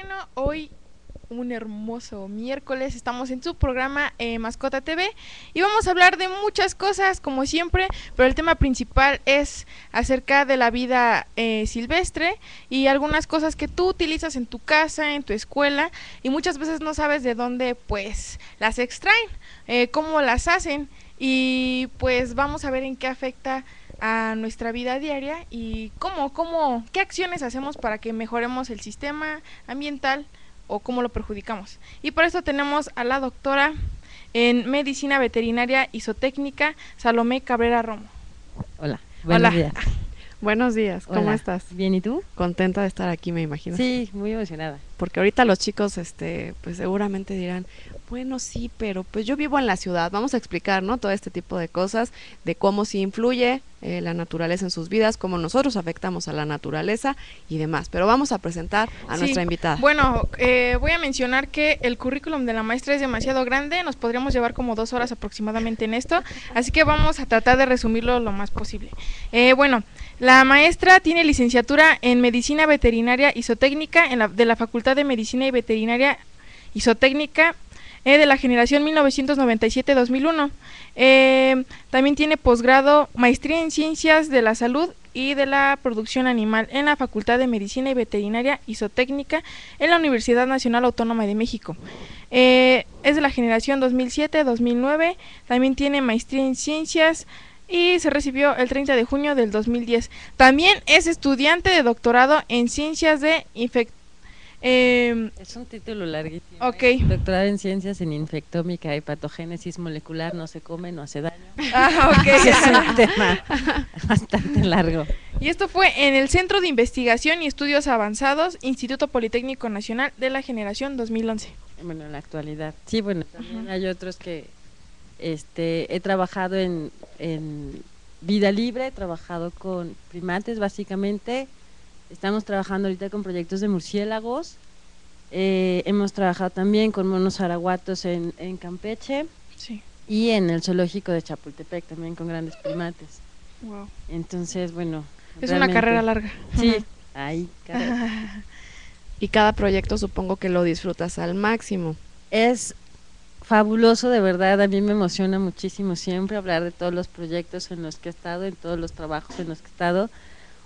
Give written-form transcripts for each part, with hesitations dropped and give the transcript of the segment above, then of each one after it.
bueno, hoy un hermoso miércoles estamos en su programa Mascota TV y vamos a hablar de muchas cosas como siempre, pero el tema principal es acerca de la vida silvestre y algunas cosas que tú utilizas en tu casa, en tu escuela y muchas veces no sabes de dónde pues las extraen, cómo las hacen y pues vamos a ver en qué afecta a nuestra vida diaria y qué acciones hacemos para que mejoremos el sistema ambiental o cómo lo perjudicamos. Y por eso tenemos a la doctora en Medicina Veterinaria y Zootécnica, Salomé Cabrera Romo. Hola, buenos días. Buenos días, ¿cómo estás? Bien, ¿y tú? Contenta de estar aquí, me imagino. Sí, muy emocionada. Porque ahorita los chicos, pues seguramente dirán, bueno, sí, pero pues yo vivo en la ciudad. Vamos a explicar, ¿no? Todo este tipo de cosas, de cómo sí influye la naturaleza en sus vidas, cómo nosotros afectamos a la naturaleza y demás. Pero vamos a presentar a nuestra invitada. Bueno, voy a mencionar que el currículum de la maestra es demasiado grande, nos podríamos llevar como 2 horas aproximadamente en esto, así que vamos a tratar de resumirlo lo más posible. Bueno, la maestra tiene licenciatura en Medicina Veterinaria y Zootécnica de la Facultad de Medicina y Veterinaria y Zootécnica de la generación 1997-2001. También tiene posgrado, maestría en Ciencias de la Salud y de la Producción Animal en la Facultad de Medicina y Veterinaria y Zootécnica en la Universidad Nacional Autónoma de México. Es de la generación 2007-2009. También tiene maestría en Ciencias y se recibió el 30 de junio del 2010. También es estudiante de doctorado en Ciencias de es un título larguísimo. Okay. Doctorado en Ciencias en Infectómica y Patogénesis Molecular, no se come, no hace daño. Ok. Es un tema bastante largo. Y esto fue en el Centro de Investigación y Estudios Avanzados, Instituto Politécnico Nacional de la generación 2011. Bueno, en la actualidad. Sí, bueno, también hay otros que he trabajado en vida libre, he trabajado con primates básicamente. Estamos trabajando ahorita con proyectos de murciélagos, hemos trabajado también con monos araguatos en Campeche, sí, y en el zoológico de Chapultepec también con grandes primates. Wow. Entonces, bueno, es una carrera larga. Sí, hay carrera. Y cada proyecto supongo que lo disfrutas al máximo. Es fabuloso, de verdad, a mí me emociona muchísimo siempre hablar de todos los proyectos en los que he estado, en todos los trabajos en los que he estado.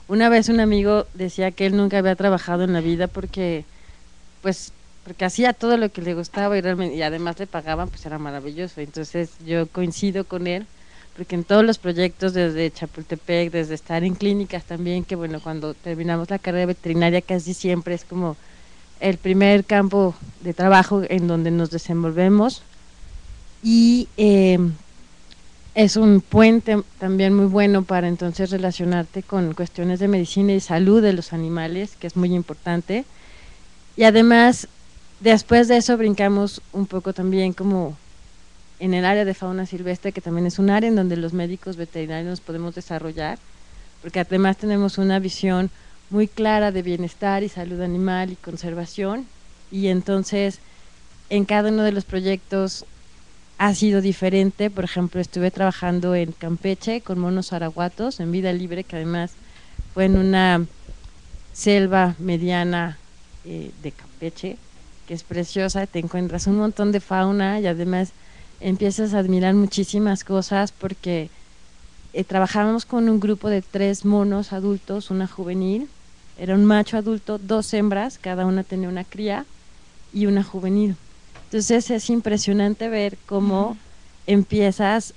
Una vez un amigo decía que él nunca había trabajado en la vida porque hacía todo lo que le gustaba y además le pagaban, pues era maravilloso. Entonces yo coincido con él, porque en todos los proyectos, desde Chapultepec, desde estar en clínicas también, que bueno, cuando terminamos la carrera veterinaria casi siempre es como el primer campo de trabajo en donde nos desenvolvemos, y es un puente también muy bueno para entonces relacionarte con cuestiones de medicina y salud de los animales, que es muy importante. Y además, después de eso brincamos un poco también como en el área de fauna silvestre, que también es un área en donde los médicos veterinarios nos podemos desarrollar, porque además tenemos una visión muy clara de bienestar y salud animal y conservación, y entonces en cada uno de los proyectos ha sido diferente. Por ejemplo, estuve trabajando en Campeche con monos araguatos en vida libre, que además fue en una selva mediana de Campeche, que es preciosa, te encuentras un montón de fauna y además empiezas a admirar muchísimas cosas, porque trabajábamos con un grupo de 3 monos adultos, una juvenil, era un macho adulto, 2 hembras, cada una tenía una cría y una juvenil. Entonces es impresionante ver cómo empiezas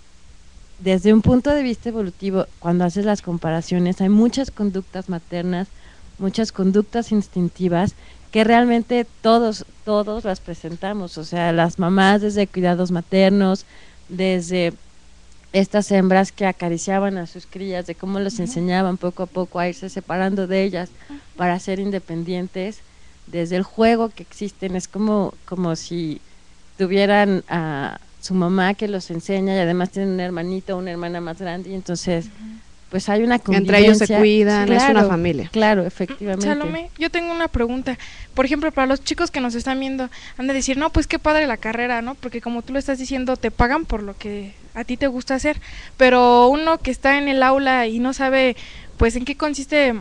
desde un punto de vista evolutivo. Cuando haces las comparaciones, hay muchas conductas maternas, muchas conductas instintivas que realmente todos las presentamos, o sea, las mamás desde cuidados maternos, desde estas hembras que acariciaban a sus crías, de cómo los enseñaban poco a poco a irse separando de ellas para ser independientes, desde el juego que existen, es como si tuvieran a su mamá que los enseña y además tienen un hermanito o una hermana más grande, y entonces pues hay una convivencia. Entre ellos se cuidan, sí, claro, es una familia. Claro, efectivamente. Salomé, yo tengo una pregunta. Por ejemplo, para los chicos que nos están viendo, han de decir, no, pues qué padre la carrera, ¿no? Porque como tú lo estás diciendo, te pagan por lo que a ti te gusta hacer, pero uno que está en el aula y no sabe pues en qué consiste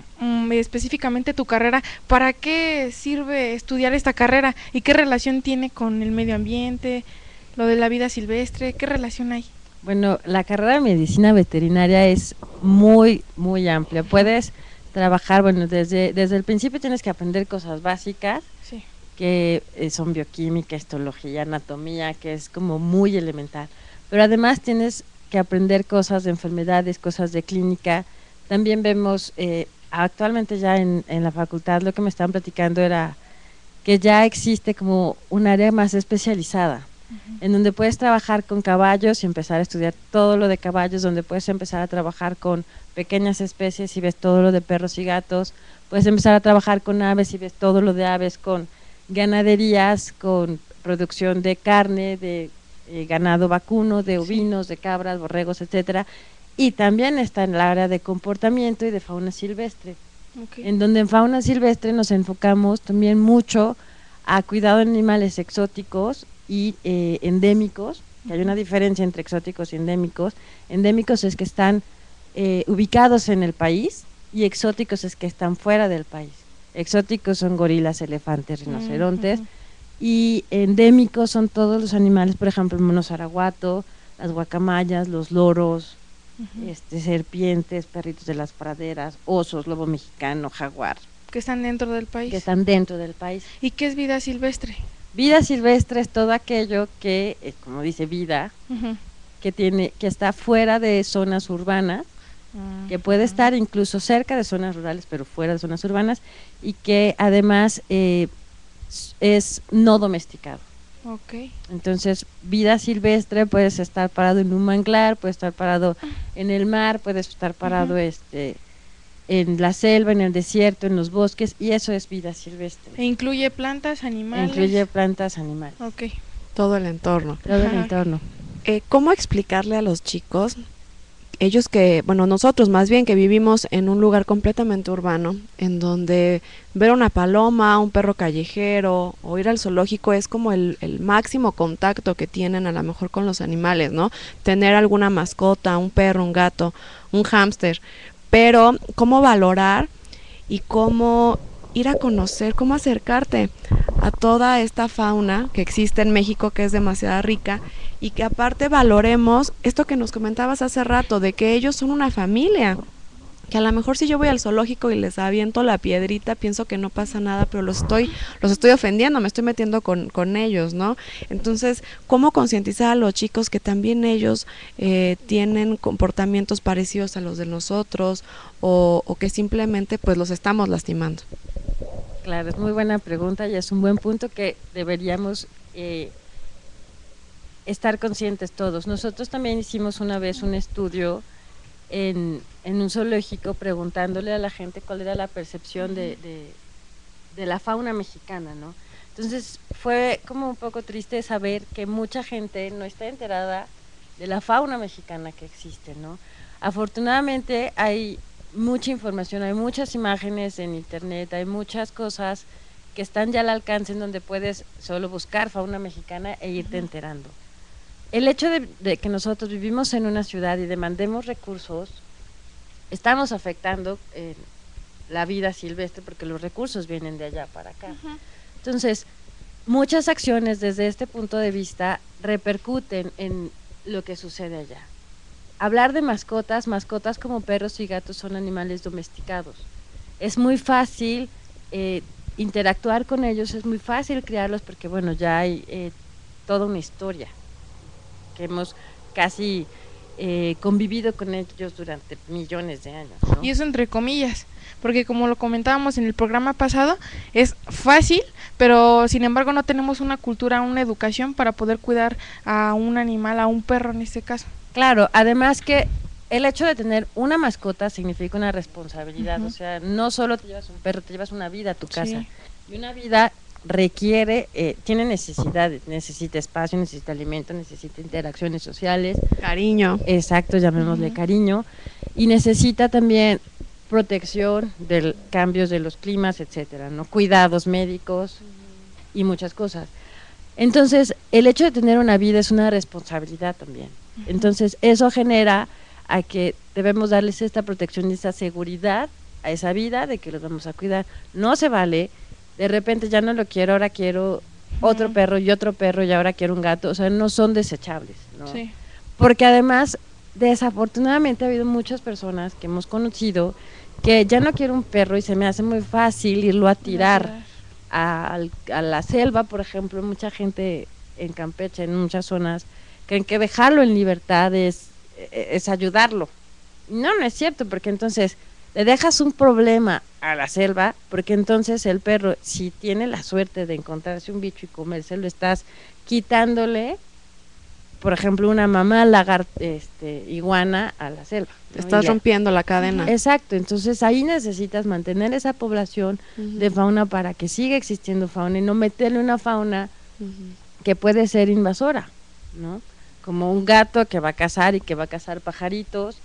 específicamente tu carrera, para qué sirve estudiar esta carrera y qué relación tiene con el medio ambiente, lo de la vida silvestre, qué relación hay. Bueno, la carrera de medicina veterinaria es muy, muy amplia. Puedes trabajar, bueno, desde el principio tienes que aprender cosas básicas, Sí. que son bioquímica, histología, anatomía, que es como muy elemental. Pero además tienes que aprender cosas de enfermedades, cosas de clínica. También vemos, actualmente ya en la facultad, lo que me estaban platicando era que ya existe como un área más especializada, en donde puedes trabajar con caballos y empezar a estudiar todo lo de caballos, donde puedes empezar a trabajar con pequeñas especies y ves todo lo de perros y gatos, puedes empezar a trabajar con aves y ves todo lo de aves, con ganaderías, con producción de carne, de ganado vacuno, de ovinos, de cabras, borregos, etcétera, y también está en el área de comportamiento y de fauna silvestre, en donde en fauna silvestre nos enfocamos también mucho a cuidado de animales exóticos y endémicos, que hay una diferencia entre exóticos y endémicos. Endémicos es que están ubicados en el país y exóticos es que están fuera del país. Exóticos son gorilas, elefantes, rinocerontes, y endémicos son todos los animales, por ejemplo, el mono zaraguato, las guacamayas, los loros, serpientes, perritos de las praderas, osos, lobo mexicano, jaguar. Que están dentro del país. Que están dentro del país. ¿Y qué es vida silvestre? Vida silvestre es todo aquello que, como dice vida, que está fuera de zonas urbanas, que puede estar incluso cerca de zonas rurales, pero fuera de zonas urbanas, y que además es no domesticado. Okay. Entonces, vida silvestre, puedes estar parado en un manglar, puedes estar parado en el mar, puedes estar parado en la selva, en el desierto, en los bosques, y eso es vida silvestre. ¿E incluye plantas, animales? Incluye plantas, animales. Okay. Todo el entorno. Todo el entorno. ¿Cómo explicarle a los chicos, ellos que, bueno, nosotros más bien que vivimos en un lugar completamente urbano, en donde ver una paloma, un perro callejero o ir al zoológico es como el máximo contacto que tienen a lo mejor con los animales, ¿no? Tener alguna mascota, un perro, un gato, un hámster, pero cómo valorar y cómo ir a conocer, cómo acercarte a toda esta fauna que existe en México, que es demasiado rica, y que aparte valoremos esto que nos comentabas hace rato, de que ellos son una familia, que a lo mejor si yo voy al zoológico y les aviento la piedrita, pienso que no pasa nada, pero los estoy ofendiendo, me estoy metiendo con ellos, ¿no? Entonces, ¿cómo concientizar a los chicos que también ellos tienen comportamientos parecidos a los de nosotros o que simplemente pues los estamos lastimando? Claro, es muy buena pregunta y es un buen punto que deberíamos estar conscientes todos. Nosotros también hicimos una vez un estudio en un zoológico preguntándole a la gente cuál era la percepción de la fauna mexicana, ¿no? Entonces fue como un poco triste saber que mucha gente no está enterada de la fauna mexicana que existe, ¿no? Afortunadamente hay mucha información, hay muchas imágenes en internet, hay muchas cosas que están ya al alcance en donde puedes solo buscar fauna mexicana e irte enterando. El hecho de que nosotros vivimos en una ciudad y demandemos recursos, estamos afectando la vida silvestre porque los recursos vienen de allá para acá. Entonces, muchas acciones desde este punto de vista repercuten en lo que sucede allá. Hablar de mascotas como perros y gatos son animales domesticados. Es muy fácil interactuar con ellos, es muy fácil criarlos porque bueno, ya hay toda una historia que hemos casi convivido con ellos durante millones de años, ¿no? Y eso entre comillas, porque como lo comentábamos en el programa pasado, es fácil, pero sin embargo no tenemos una cultura, una educación para poder cuidar a un animal, a un perro en este caso. Claro, además que el hecho de tener una mascota significa una responsabilidad, o sea, no solo te llevas un perro, te llevas una vida a tu casa, Sí. Y una vida requiere, tiene necesidades, necesita espacio, necesita alimento, necesita interacciones sociales. Cariño. Exacto, llamémosle cariño, y necesita también protección de cambios de los climas, etcétera, ¿no? Cuidados médicos y muchas cosas. Entonces, el hecho de tener una vida es una responsabilidad también. Entonces, eso genera a que debemos darles esta protección y esa seguridad a esa vida de que los vamos a cuidar. No se vale, de repente ya no lo quiero, ahora quiero otro perro y ahora quiero un gato, o sea, no son desechables, ¿no? Sí. Porque además, desafortunadamente ha habido muchas personas que hemos conocido que ya no quiero un perro y se me hace muy fácil irlo a tirar a la selva, por ejemplo. Mucha gente en Campeche, en muchas zonas, creen que dejarlo en libertad es ayudarlo. No, no es cierto, porque entonces le dejas un problema a la selva, porque entonces el perro, si tiene la suerte de encontrarse un bicho y comérselo, estás quitándole, por ejemplo, una mamá iguana a la selva, ¿no? Estás rompiendo la cadena. Exacto, entonces ahí necesitas mantener esa población de fauna para que siga existiendo fauna y no meterle una fauna que puede ser invasora, ¿no? Como un gato que va a cazar y que va a cazar pajaritos,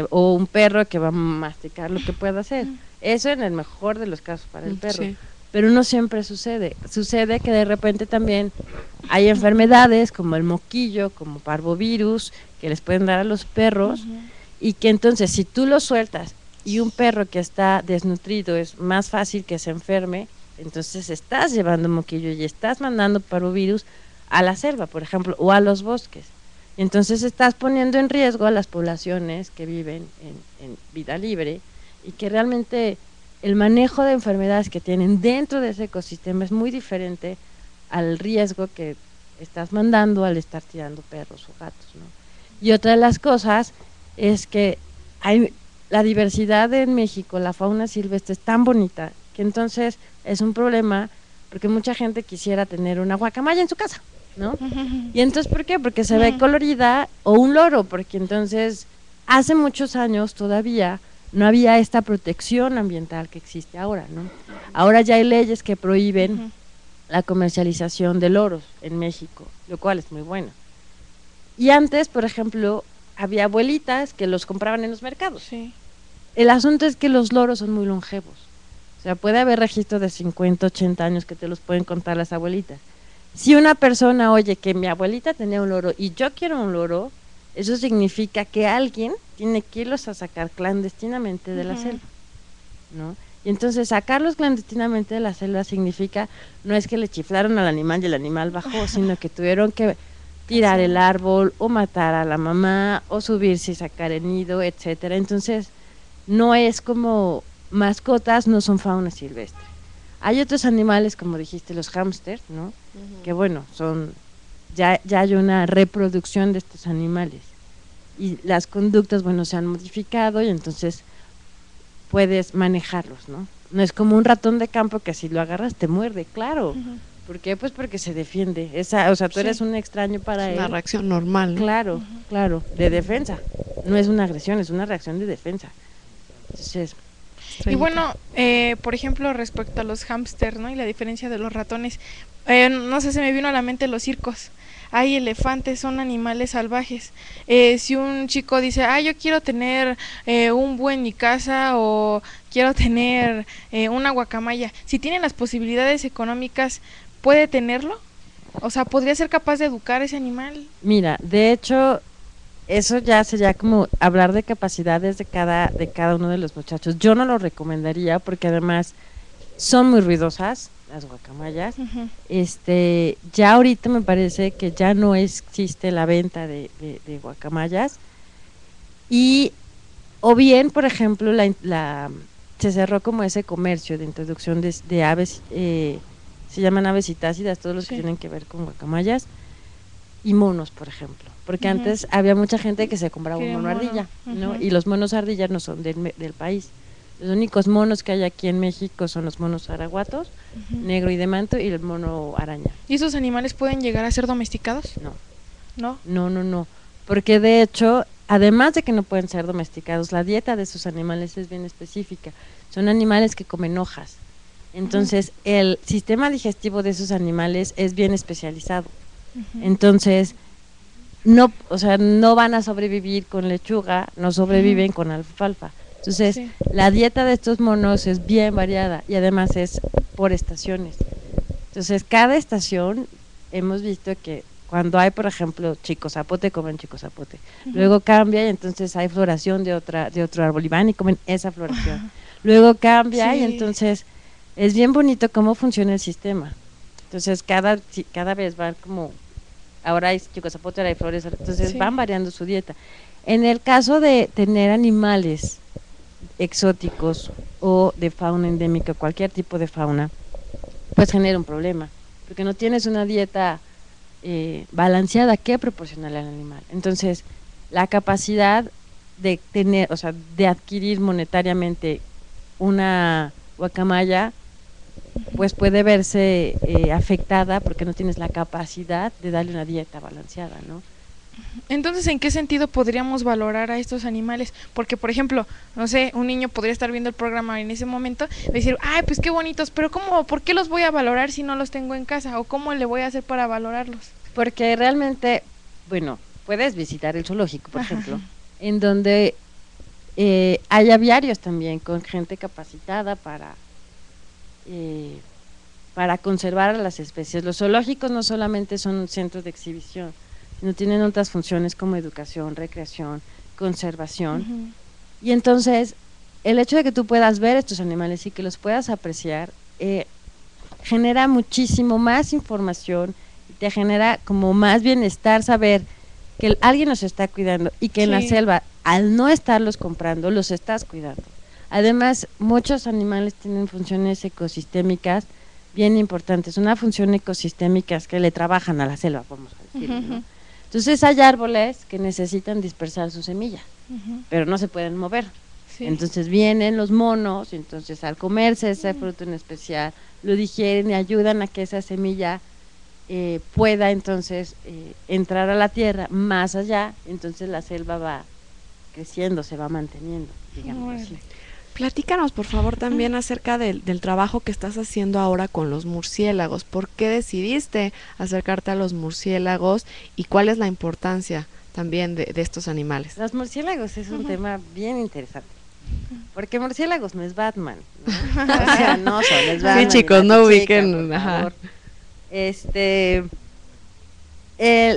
o un perro que va a masticar lo que pueda hacer. Eso en el mejor de los casos para el perro. Sí. Pero no siempre sucede. Sucede que de repente también hay enfermedades como el moquillo, como parvovirus, que les pueden dar a los perros, y que entonces si tú lo sueltas y un perro que está desnutrido es más fácil que se enferme, entonces estás llevando moquillo y estás mandando parvovirus a la selva, por ejemplo, o a los bosques. Entonces estás poniendo en riesgo a las poblaciones que viven en vida libre y que realmente el manejo de enfermedades que tienen dentro de ese ecosistema es muy diferente al riesgo que estás mandando al estar tirando perros o gatos, ¿no? Y otra de las cosas es que hay la diversidad en México, la fauna silvestre es tan bonita que entonces es un problema porque mucha gente quisiera tener una guacamaya en su casa, ¿no? Y entonces, ¿por qué? Porque se ve colorida, o un loro, porque entonces hace muchos años todavía no había esta protección ambiental que existe ahora, ¿no? Ahora ya hay leyes que prohíben la comercialización de loros en México, lo cual es muy bueno. Y antes, por ejemplo, había abuelitas que los compraban en los mercados. Sí. El asunto es que los loros son muy longevos. O sea, puede haber registros de 50, 80 años que te los pueden contar las abuelitas. Si una persona oye que mi abuelita tenía un loro y yo quiero un loro, eso significa que alguien tiene que irlos a sacar clandestinamente de la selva, ¿no? Y entonces sacarlos clandestinamente de la selva significa, no es que le chiflaron al animal y el animal bajó, sino que tuvieron que tirar el árbol o matar a la mamá o subirse y sacar el nido, etcétera. Entonces no es como mascotas, no son fauna silvestre. Hay otros animales, como dijiste, los hámsters, ¿no? Que bueno, ya hay una reproducción de estos animales y las conductas, bueno, se han modificado y entonces puedes manejarlos, ¿no? No es como un ratón de campo que si lo agarras te muerde, claro. ¿Por qué? Pues porque se defiende. O sea, tú eres un extraño para él. Es una reacción normal, ¿no? Claro, claro, de defensa. No es una agresión, es una reacción de defensa. Entonces, y bueno, por ejemplo, respecto a los hámster, ¿no? Y la diferencia de los ratones, no sé, se me vino a la mente los circos. Hay elefantes, son animales salvajes. Si un chico dice, yo quiero tener un búho en mi casa o quiero tener una guacamaya, si tiene las posibilidades económicas, ¿puede tenerlo? O sea, ¿podría ser capaz de educar a ese animal? Mira, de hecho, eso ya sería como hablar de capacidades de cada uno de los muchachos. Yo no lo recomendaría porque además son muy ruidosas las guacamayas. Ya ahorita me parece que ya no existe la venta de guacamayas y o bien, por ejemplo, se cerró como ese comercio de introducción de aves, se llaman aves citácidas, todos los que tienen que ver con guacamayas y monos, por ejemplo, porque antes había mucha gente que se compraba un mono ardilla, ¿no? Y los monos ardillas no son del país. Los únicos monos que hay aquí en México son los monos araguatos, negro y de manto, y el mono araña. ¿Y esos animales pueden llegar a ser domesticados? No. No, porque de hecho, además de que no pueden ser domesticados, la dieta de esos animales es bien específica. Son animales que comen hojas. Entonces, el sistema digestivo de esos animales es bien especializado. Entonces, no van a sobrevivir con lechuga, no sobreviven con alfalfa. Entonces, la dieta de estos monos es bien variada y además es por estaciones. Entonces, cada estación hemos visto que cuando hay, por ejemplo, chico zapote, comen chico zapote. Luego cambia y entonces hay floración de otro árbol y van y comen esa floración. Luego cambia y entonces es bien bonito cómo funciona el sistema. Entonces cada vez van como, ahora hay chico zapote, ahora hay flores, entonces van variando su dieta. En el caso de tener animales exóticos o de fauna endémica, cualquier tipo de fauna, pues genera un problema, porque no tienes una dieta balanceada que proporcionarle al animal. Entonces, la capacidad de tener, o sea, de adquirir monetariamente una guacamaya, pues puede verse afectada porque no tienes la capacidad de darle una dieta balanceada, ¿no? Entonces, ¿en qué sentido podríamos valorar a estos animales? Porque, por ejemplo, no sé, un niño podría estar viendo el programa en ese momento y decir, ay, pues qué bonitos, pero ¿por qué los voy a valorar si no los tengo en casa? ¿O cómo le voy a hacer para valorarlos? Porque realmente, bueno, puedes visitar el zoológico, por ejemplo, en donde hay aviarios también con gente capacitada para conservar a las especies. Los zoológicos no solamente son centros de exhibición, sino tienen otras funciones como educación, recreación, conservación. Y entonces, el hecho de que tú puedas ver estos animales y que los puedas apreciar, genera muchísimo más información, y te genera como más bienestar saber que alguien los está cuidando y que en la selva, al no estarlos comprando, los estás cuidando. Además, muchos animales tienen funciones ecosistémicas bien importantes. Una función ecosistémica es que le trabajan a la selva, vamos a decirlo, ¿no? Entonces hay árboles que necesitan dispersar sus semillas, pero no se pueden mover. Entonces vienen los monos, y entonces al comerse ese fruto en especial, lo digieren y ayudan a que esa semilla pueda entonces entrar a la tierra más allá, entonces la selva va creciendo, se va manteniendo, digamos así. Platícanos, por favor, también acerca del trabajo que estás haciendo ahora con los murciélagos. ¿Por qué decidiste acercarte a los murciélagos y cuál es la importancia también de estos animales? Los murciélagos es un tema bien interesante, porque murciélagos no es Batman, ¿no? O sea, no solo es Batman. Sí, chicos, no ubiquen. Por favor.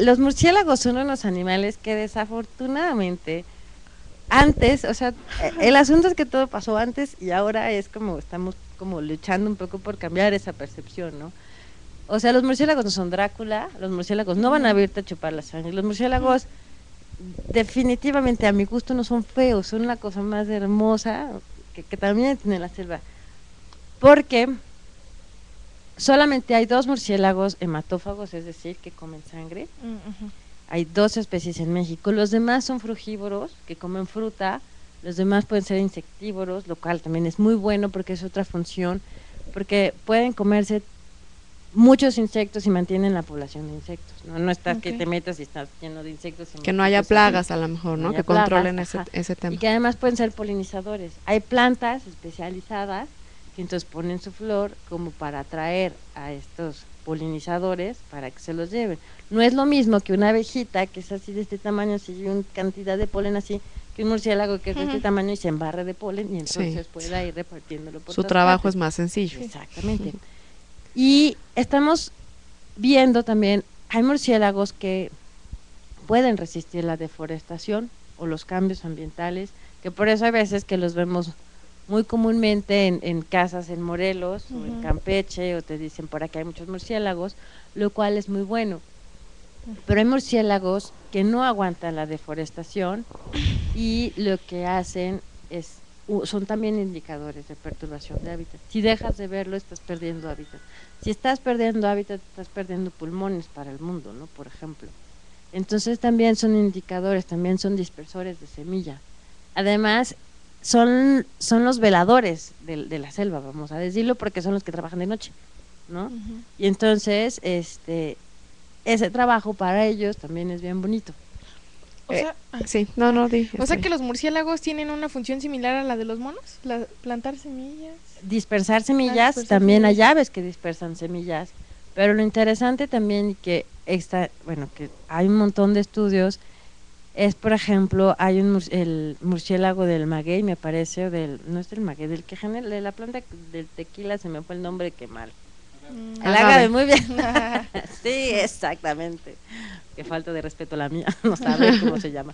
Los murciélagos son unos animales que desafortunadamente antes, o sea, el asunto es que todo pasó antes y ahora es como estamos como luchando un poco por cambiar esa percepción, ¿no? O sea, los murciélagos no son Drácula, los murciélagos no van a abrirte a chupar la sangre, los murciélagos definitivamente a mi gusto no son feos, son la cosa más hermosa que también tiene la selva, porque solamente hay 2 murciélagos hematófagos, es decir, que comen sangre. Hay 2 especies en México, los demás son frugívoros, que comen fruta, los demás pueden ser insectívoros, lo cual también es muy bueno porque es otra función, porque pueden comerse muchos insectos y mantienen la población de insectos, no estás que te metas y estás lleno de insectos. Que no haya plagas a lo mejor, ¿no? Que controlen ese tema. Y que además pueden ser polinizadores. Hay plantas especializadas que entonces ponen su flor como para atraer a estos polinizadores para que se los lleven. No es lo mismo que una abejita que es así de este tamaño, si una cantidad de polen así, que un murciélago que es de este tamaño y se embarre de polen y entonces pueda ir repartiéndolo por su trabajo es más sencillo. Exactamente. Y estamos viendo también, hay murciélagos que pueden resistir la deforestación o los cambios ambientales, que por eso hay veces que los vemos muy comúnmente en casas en Morelos o en Campeche, o te dicen por aquí hay muchos murciélagos, lo cual es muy bueno. Pero hay murciélagos que no aguantan la deforestación y lo que hacen son también indicadores de perturbación de hábitat. Si dejas de verlo, estás perdiendo hábitat. Si estás perdiendo hábitat, estás perdiendo pulmones para el mundo, ¿no? Por ejemplo. Entonces también son indicadores, también son dispersores de semilla. Además, son los veladores de la selva, vamos a decirlo, porque son los que trabajan de noche, ¿no? Y entonces, ese trabajo para ellos también es bien bonito. O sea, o sea que los murciélagos tienen una función similar a la de los monos, plantar semillas. Dispersar semillas, también hay aves que dispersan semillas, pero lo interesante también que que hay un montón de estudios es, por ejemplo, hay el murciélago del maguey, me parece, no es del maguey, del que genera, de la planta del tequila, se me fue el nombre, qué mal. El agave, muy bien. Sí, exactamente. Qué falta de respeto la mía, no saber cómo se llama.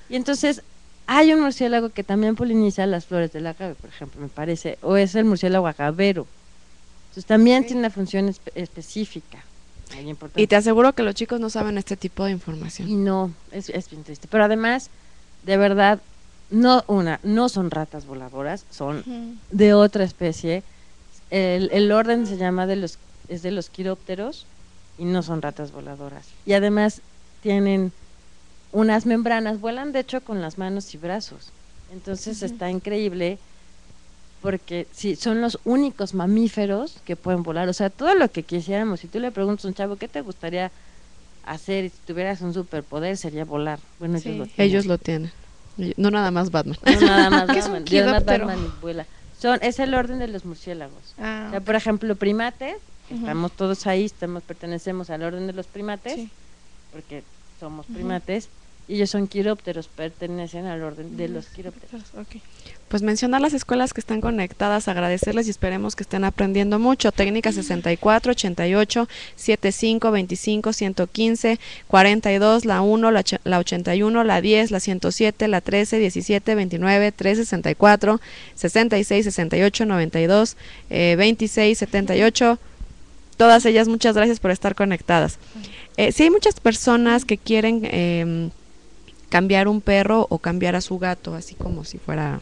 Y entonces hay un murciélago que también poliniza las flores del agave, por ejemplo, me parece, o es el murciélago agavero. Entonces también tiene una función específica, muy importante. Y te aseguro que los chicos no saben este tipo de información. Y no, es bien triste. Pero además, de verdad, no son ratas voladoras, son de otra especie. El orden se llama es de los quirópteros y no son ratas voladoras. Y además tienen unas membranas, vuelan de hecho con las manos y brazos. Entonces está increíble porque sí, son los únicos mamíferos que pueden volar. O sea, todo lo que quisiéramos, si tú le preguntas a un chavo, ¿qué te gustaría hacer si tuvieras un superpoder? Sería volar. Bueno, Sí. Ellos lo tienen. No nada más Batman. No nada más ¿Qué es un Batman. Y además quiróptero? Batman y vuela. Es el orden de los murciélagos. Ah, O sea, por ejemplo, primates, Ujú. estamos todos ahí, pertenecemos al orden de los primates, sí. porque somos primates, y ellos son quirópteros, pertenecen al orden de los quirópteros. Ok. Pues mencionar las escuelas que están conectadas, agradecerles y esperemos que estén aprendiendo mucho. Técnica 64, 88, 75, 25, 115, 42, la 1, la 81, la 10, la 107, la 13, 17, 29, 364, 66, 68, 92, 26, 78. Todas ellas, muchas gracias por estar conectadas. Sí hay muchas personas que quieren cambiar un perro o cambiar a su gato, así como si fuera,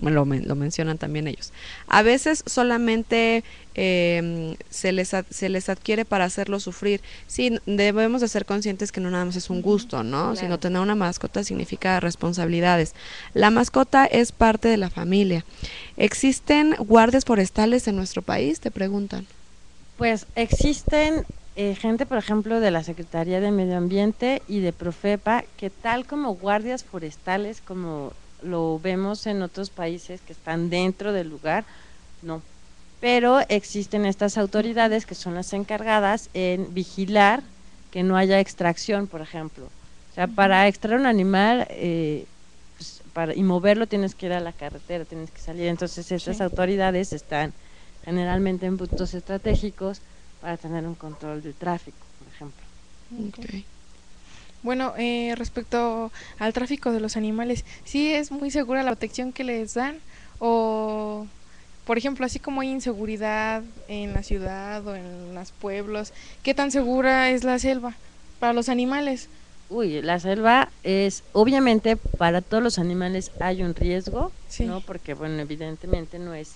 lo mencionan también ellos. A veces solamente se les adquiere para hacerlo sufrir. Sí, debemos de ser conscientes que no nada más es un gusto, ¿no? Claro. Sino tener una mascota significa responsabilidades. La mascota es parte de la familia. ¿Existen guardias forestales en nuestro país? Te preguntan. Pues existen gente, por ejemplo, de la Secretaría de Medio Ambiente y de Profepa, que tal como guardias forestales, como lo vemos en otros países que están dentro del lugar, no. Pero existen estas autoridades que son las encargadas en vigilar que no haya extracción, por ejemplo. O sea, para extraer un animal y moverlo tienes que ir a la carretera, tienes que salir. Entonces estas autoridades están generalmente en puntos estratégicos para tener un control del tráfico, por ejemplo. Okay. Bueno, respecto al tráfico de los animales, ¿sí es muy segura la protección que les dan? O, por ejemplo, así como hay inseguridad en la ciudad o en los pueblos, ¿qué tan segura es la selva para los animales? Uy, la selva es, obviamente para todos los animales hay un riesgo, Sí. ¿no? Porque, bueno, evidentemente no es...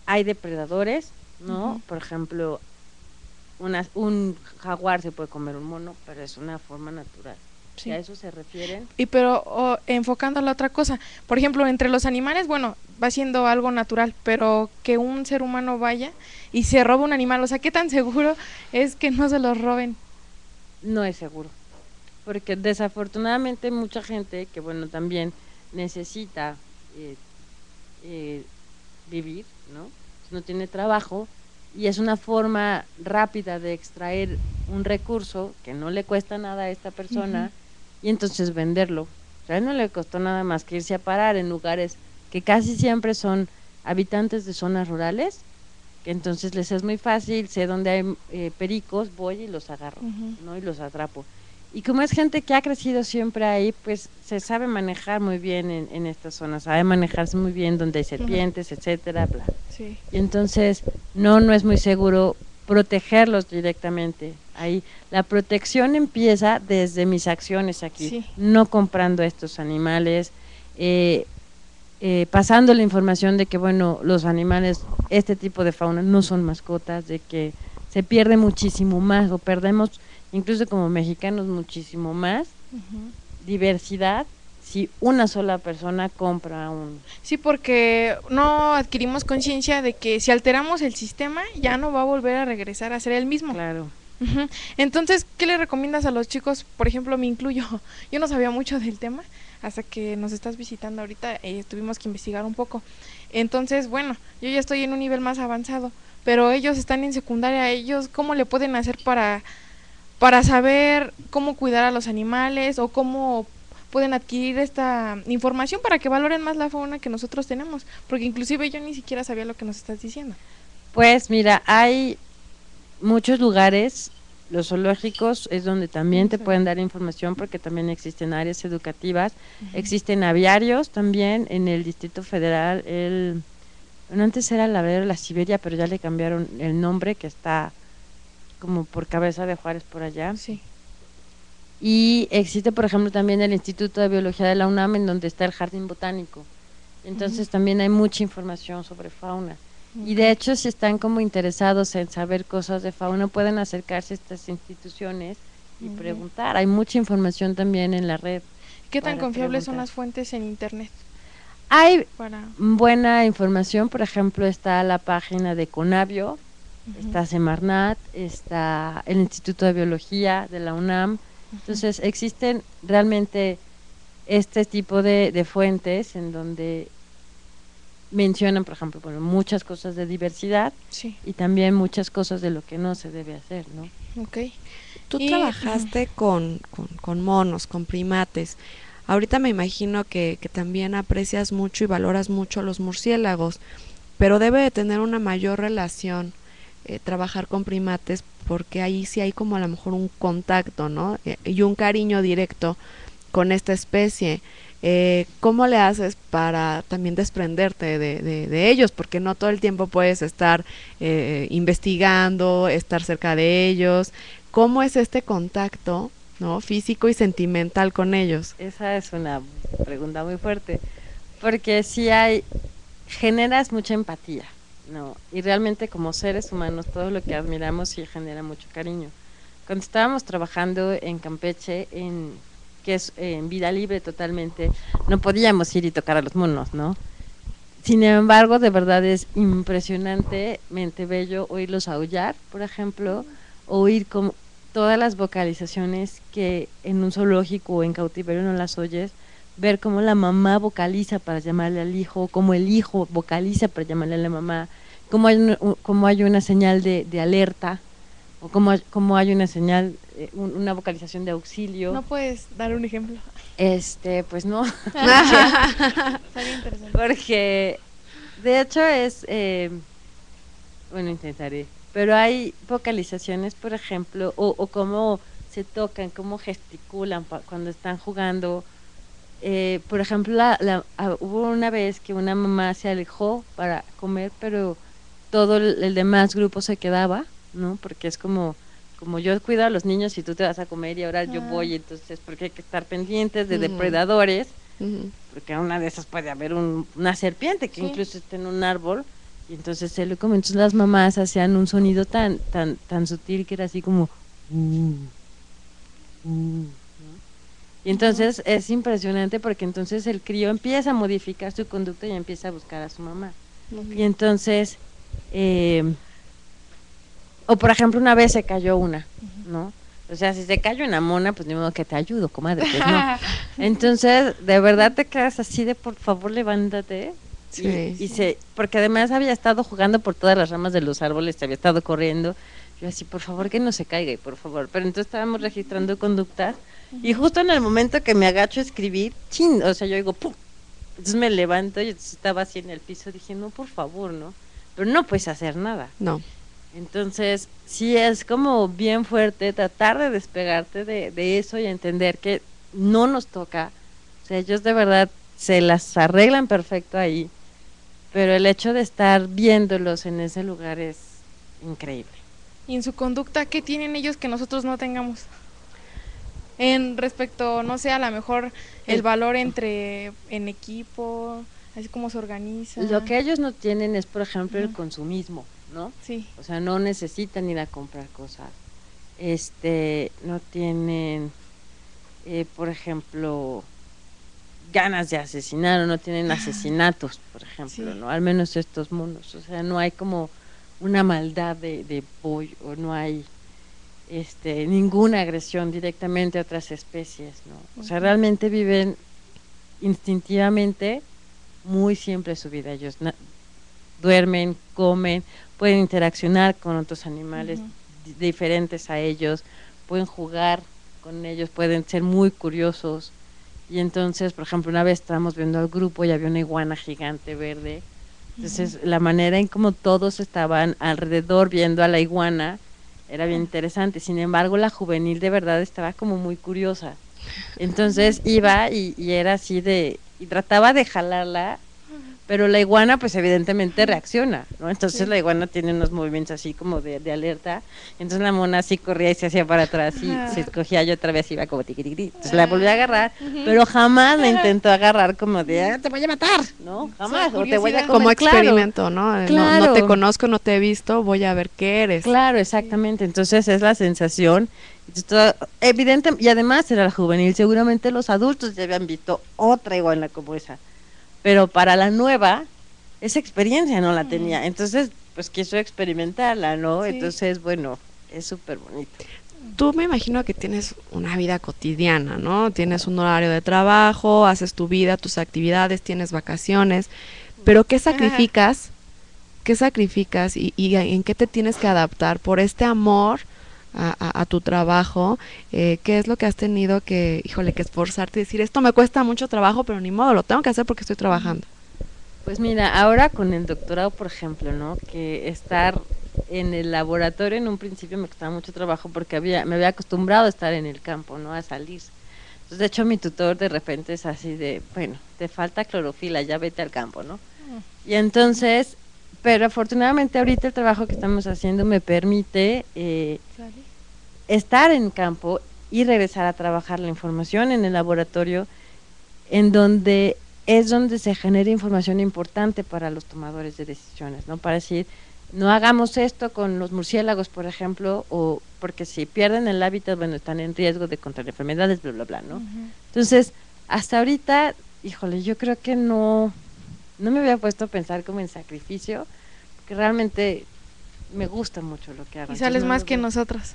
hay depredadores, ¿no? Por ejemplo, un jaguar se puede comer un mono, pero es una forma natural. Sí. ¿A eso se refieren? Y pero enfocando a la otra cosa, por ejemplo, entre los animales, bueno, va siendo algo natural, pero que un ser humano vaya y se robe un animal, o sea, ¿qué tan seguro es que no se los roben? No es seguro, porque desafortunadamente mucha gente que, bueno, también necesita vivir, ¿no? No tiene trabajo y es una forma rápida de extraer un recurso que no le cuesta nada a esta persona y entonces venderlo. O sea, no le costó nada más que irse a parar en lugares que casi siempre son habitantes de zonas rurales, que entonces les es muy fácil, sé dónde hay pericos, voy y los agarro, ¿no? Y los atrapo. Y como es gente que ha crecido siempre ahí, pues se sabe manejar muy bien en estas zonas, sabe manejarse muy bien donde hay serpientes, etcétera, bla. Sí. Y entonces no es muy seguro protegerlos directamente. Ahí la protección empieza desde mis acciones aquí, no comprando estos animales, pasando la información de que, bueno, los animales, este tipo de fauna no son mascotas, de que se pierde muchísimo más, o perdemos incluso como mexicanos muchísimo más diversidad si una sola persona compra un... Sí, porque no adquirimos conciencia de que si alteramos el sistema ya no va a volver a regresar a ser el mismo. Claro. Entonces, ¿qué le recomiendas a los chicos? Por ejemplo, me incluyo, yo no sabía mucho del tema hasta que nos estás visitando ahorita, tuvimos que investigar un poco. Entonces, bueno, yo ya estoy en un nivel más avanzado, pero ellos están en secundaria, ellos, ¿cómo le pueden hacer para saber cómo cuidar a los animales o cómo pueden adquirir esta información para que valoren más la fauna que nosotros tenemos? Porque inclusive yo ni siquiera sabía lo que nos estás diciendo. Pues mira, hay muchos lugares, los zoológicos es donde también te pueden dar información porque también existen áreas educativas, existen aviarios también en el Distrito Federal, bueno, antes era el aviario de la Siberia, pero ya le cambiaron el nombre, que está como por Cabeza de Juárez por allá. Sí. Y existe, por ejemplo, también el Instituto de Biología de la UNAM, en donde está el Jardín Botánico. Entonces también hay mucha información sobre fauna. Y de hecho, si están como interesados en saber cosas de fauna, pueden acercarse a estas instituciones y preguntar. Hay mucha información también en la red. ¿Qué tan confiables son las fuentes en internet? Hay buena información, por ejemplo, está la página de Conavio, está Semarnat, está el Instituto de Biología de la UNAM. Entonces existen realmente este tipo de fuentes en donde mencionan, por ejemplo, bueno, muchas cosas de diversidad y también muchas cosas de lo que no se debe hacer, ¿no? Okay. Tú trabajaste con monos, con primates. Ahorita me imagino que también aprecias mucho y valoras mucho a los murciélagos, pero debe de tener una mayor relación trabajar con primates, porque ahí sí hay como a lo mejor un contacto, ¿no? Y un cariño directo con esta especie. ¿Cómo le haces para también desprenderte de ellos? Porque no todo el tiempo puedes estar investigando, estar cerca de ellos. ¿Cómo es este contacto, ¿no?, físico y sentimental con ellos? Esa es una pregunta muy fuerte, porque sí generas mucha empatía, ¿no? Y realmente como seres humanos todo lo que admiramos sí genera mucho cariño. Cuando estábamos trabajando en Campeche, que es en vida libre totalmente, no podíamos ir y tocar a los monos, ¿no? Sin embargo, de verdad es impresionantemente bello oírlos aullar, por ejemplo, oír como todas las vocalizaciones que en un zoológico o en cautiverio no las oyes, ver cómo la mamá vocaliza para llamarle al hijo, cómo el hijo vocaliza para llamarle a la mamá, cómo hay una señal de alerta, o cómo hay una señal, una vocalización de auxilio. ¿No puedes dar un ejemplo? Pues no. Sería interesante. Porque de hecho bueno, intentaré, pero hay vocalizaciones, por ejemplo, o cómo se tocan, cómo gesticulan cuando están jugando. Por ejemplo, hubo una vez que una mamá se alejó para comer, pero todo el demás grupo se quedaba, ¿no? Porque es como yo cuido a los niños y tú te vas a comer y ahora yo voy, entonces porque hay que estar pendientes de depredadores, porque a una de esas puede haber una serpiente que incluso está en un árbol y entonces se lo come. Entonces las mamás hacían un sonido tan sutil que era así como ¿no? Y entonces es impresionante porque entonces el crío empieza a modificar su conducta y empieza a buscar a su mamá. Y entonces o por ejemplo una vez se cayó una, ¿no? O sea, si se cayó una mona, pues ni modo que te ayudo, comadre, pues no. Entonces, de verdad te quedas así de por favor levántate. Porque además había estado jugando por todas las ramas de los árboles, se había estado corriendo. Yo así, por favor que no se caiga, y por favor. Pero entonces estábamos registrando conductas y justo en el momento que me agacho a escribir, ¡chin! O sea, yo digo, ¡pum! Entonces me levanto y estaba así en el piso, dije, no, por favor, ¿no? Pero no puedes hacer nada. No. Entonces, sí es como bien fuerte tratar de despegarte de eso y entender que no nos toca. O sea, ellos de verdad se las arreglan perfecto ahí, pero el hecho de estar viéndolos en ese lugar es increíble. ¿Y en su conducta qué tienen ellos que nosotros no tengamos? En respecto, no sé, a lo mejor el valor en equipo, así como se organiza. Lo que ellos no tienen es, por ejemplo, el consumismo, ¿no? Sí. O sea, no necesitan ir a comprar cosas. No tienen, por ejemplo, ganas de asesinar, o no tienen asesinatos, por ejemplo, ¿no? Al menos estos monos. O sea, no hay como una maldad de pollo, o no hay ninguna agresión directamente a otras especies, ¿no? O sea, realmente viven instintivamente muy simple su vida. Ellos duermen, comen, pueden interaccionar con otros animales diferentes a ellos, pueden jugar con ellos, pueden ser muy curiosos. Y entonces, por ejemplo, una vez estábamos viendo al grupo y había una iguana gigante verde. Entonces, la manera en como todos estaban alrededor viendo a la iguana era bien interesante. Sin embargo, la juvenil de verdad estaba como muy curiosa. Entonces iba y era así y trataba de jalarla, pero la iguana pues evidentemente reacciona, ¿no? Entonces la iguana tiene unos movimientos así como de alerta, entonces la mona así corría y se hacía para atrás y se escogía y otra vez iba como tiquitiqui, entonces la volví a agarrar, pero jamás la intentó agarrar como de, te voy a matar, ¿no? Jamás, o te voy a comer. Como experimento, ¿no? Claro. No te conozco, no te he visto, voy a ver qué eres. Claro, exactamente, entonces es la sensación, evidente, y además era la juvenil, seguramente los adultos ya habían visto otra iguana como esa, pero para la nueva, esa experiencia no la tenía, entonces pues quiso experimentarla, ¿no? Sí. Entonces, bueno, es súper bonito. Tú me imagino que tienes una vida cotidiana, ¿no? Tienes un horario de trabajo, haces tu vida, tus actividades, tienes vacaciones, pero ¿qué sacrificas? Ajá. ¿Qué sacrificas y en qué te tienes que adaptar por este amor a tu trabajo? ¿Qué es lo que has tenido que, híjole, que esforzarte y decir, esto me cuesta mucho trabajo, pero ni modo, lo tengo que hacer porque estoy trabajando? Pues mira, ahora con el doctorado, por ejemplo, ¿no? Que estar en el laboratorio en un principio me costaba mucho trabajo porque me había acostumbrado a estar en el campo, ¿no? A salir. Entonces, de hecho, mi tutor de repente es así de, bueno, te falta clorofila, ya vete al campo, ¿no? Y entonces, pero afortunadamente ahorita el trabajo que estamos haciendo me permite estar en campo y regresar a trabajar la información en el laboratorio, en donde se genera información importante para los tomadores de decisiones, ¿no? Para decir, no hagamos esto con los murciélagos, por ejemplo, o porque si pierden el hábitat, bueno, están en riesgo de contraer enfermedades, bla, bla, bla, ¿no? Entonces, hasta ahorita, híjole, yo creo que no me había puesto a pensar como en sacrificio, porque realmente me gusta mucho lo que hago. Y sales más que nosotros.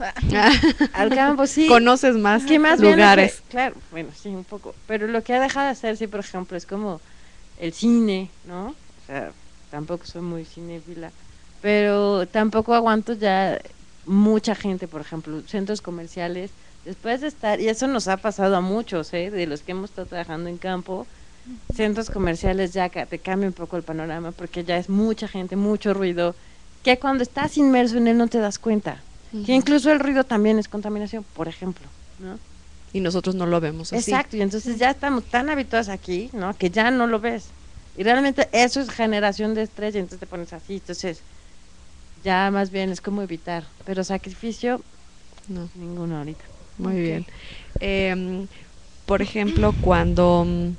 Al campo, sí. Conoces más lugares. Claro, bueno, sí, un poco. Pero lo que ha dejado de hacer, sí, por ejemplo, es como el cine, ¿no? O sea, tampoco soy muy cinéfila, pero tampoco aguanto ya mucha gente, por ejemplo, centros comerciales, después de estar, y eso nos ha pasado a muchos, de los que hemos estado trabajando en campo, centros comerciales ya te cambia un poco el panorama, porque ya es mucha gente, mucho ruido, que cuando estás inmerso en él no te das cuenta, que incluso el ruido también es contaminación, por ejemplo, ¿no? Y nosotros no lo vemos así. Exacto, y entonces ya estamos tan habituados aquí, ¿no? Que ya no lo ves. Y realmente eso es generación de estrés y entonces te pones así, entonces ya más bien es como evitar, pero sacrificio, no, ninguno ahorita. Muy bien. Por ejemplo, cuando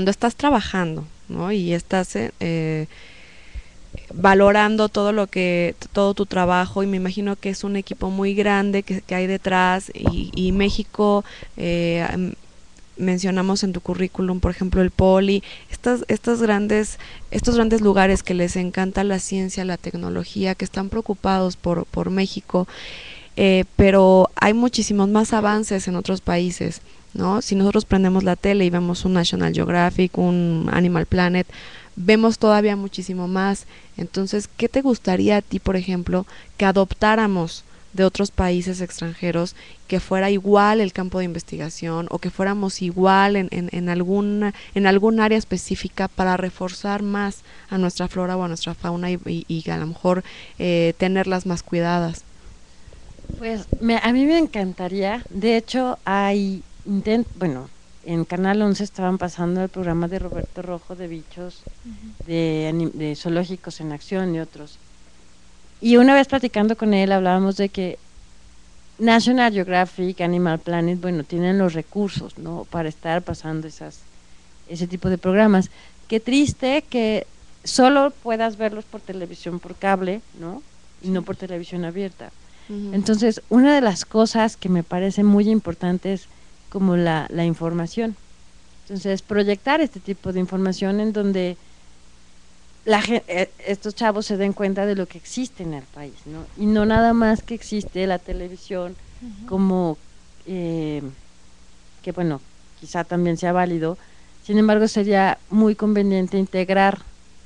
estás trabajando, ¿no? Y estás valorando todo tu trabajo, y me imagino que es un equipo muy grande que hay detrás, y México, mencionamos en tu currículum, por ejemplo, el Poli, estos grandes lugares que les encanta la ciencia, la tecnología, que están preocupados por México, pero hay muchísimos más avances en otros países, ¿no? Si nosotros prendemos la tele y vemos un National Geographic, un Animal Planet, vemos todavía muchísimo más. Entonces, ¿qué te gustaría a ti, por ejemplo, que adoptáramos de otros países extranjeros, que fuera igual el campo de investigación, o que fuéramos igual en algún área específica, para reforzar más a nuestra flora o a nuestra fauna y a lo mejor tenerlas más cuidadas? Pues a mí me encantaría, de hecho hay en Canal 11 estaban pasando el programa de Roberto Rojo de bichos, de zoológicos en acción y otros. Y una vez platicando con él hablábamos de que National Geographic, Animal Planet, bueno, tienen los recursos, ¿no? Para estar pasando ese tipo de programas. Qué triste que solo puedas verlos por televisión por cable, ¿no? Y no por televisión abierta. Entonces, una de las cosas que me parece muy importante es como la información. Entonces, proyectar este tipo de información en donde estos chavos se den cuenta de lo que existe en el país, ¿no? Y no nada más que existe la televisión como que bueno, quizá también sea válido, sin embargo sería muy conveniente integrar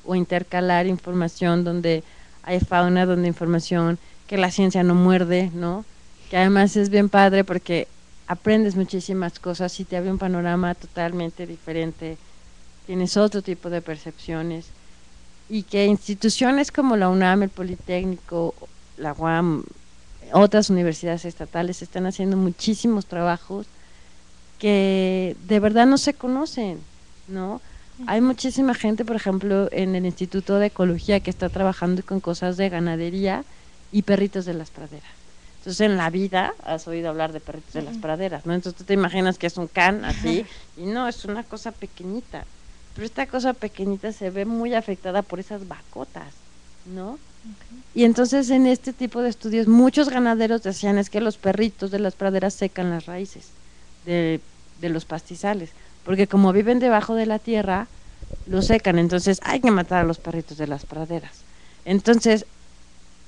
o intercalar información donde hay fauna, donde información que la ciencia no muerde, ¿no? Que además es bien padre porque aprendes muchísimas cosas y te abre un panorama totalmente diferente, tienes otro tipo de percepciones, y que instituciones como la UNAM, el Politécnico, la UAM, otras universidades estatales están haciendo muchísimos trabajos que de verdad no se conocen, ¿no? Hay muchísima gente, por ejemplo, en el Instituto de Ecología que está trabajando con cosas de ganadería y perritos de las praderas. Entonces, en la vida has oído hablar de perritos de las praderas, ¿no? Entonces, tú te imaginas que es un can así, y no, es una cosa pequeñita. Pero esta cosa pequeñita se ve muy afectada por esas vacotas, ¿no? Y entonces, en este tipo de estudios, muchos ganaderos decían es que los perritos de las praderas secan las raíces de los pastizales, porque como viven debajo de la tierra, lo secan, entonces hay que matar a los perritos de las praderas. Entonces,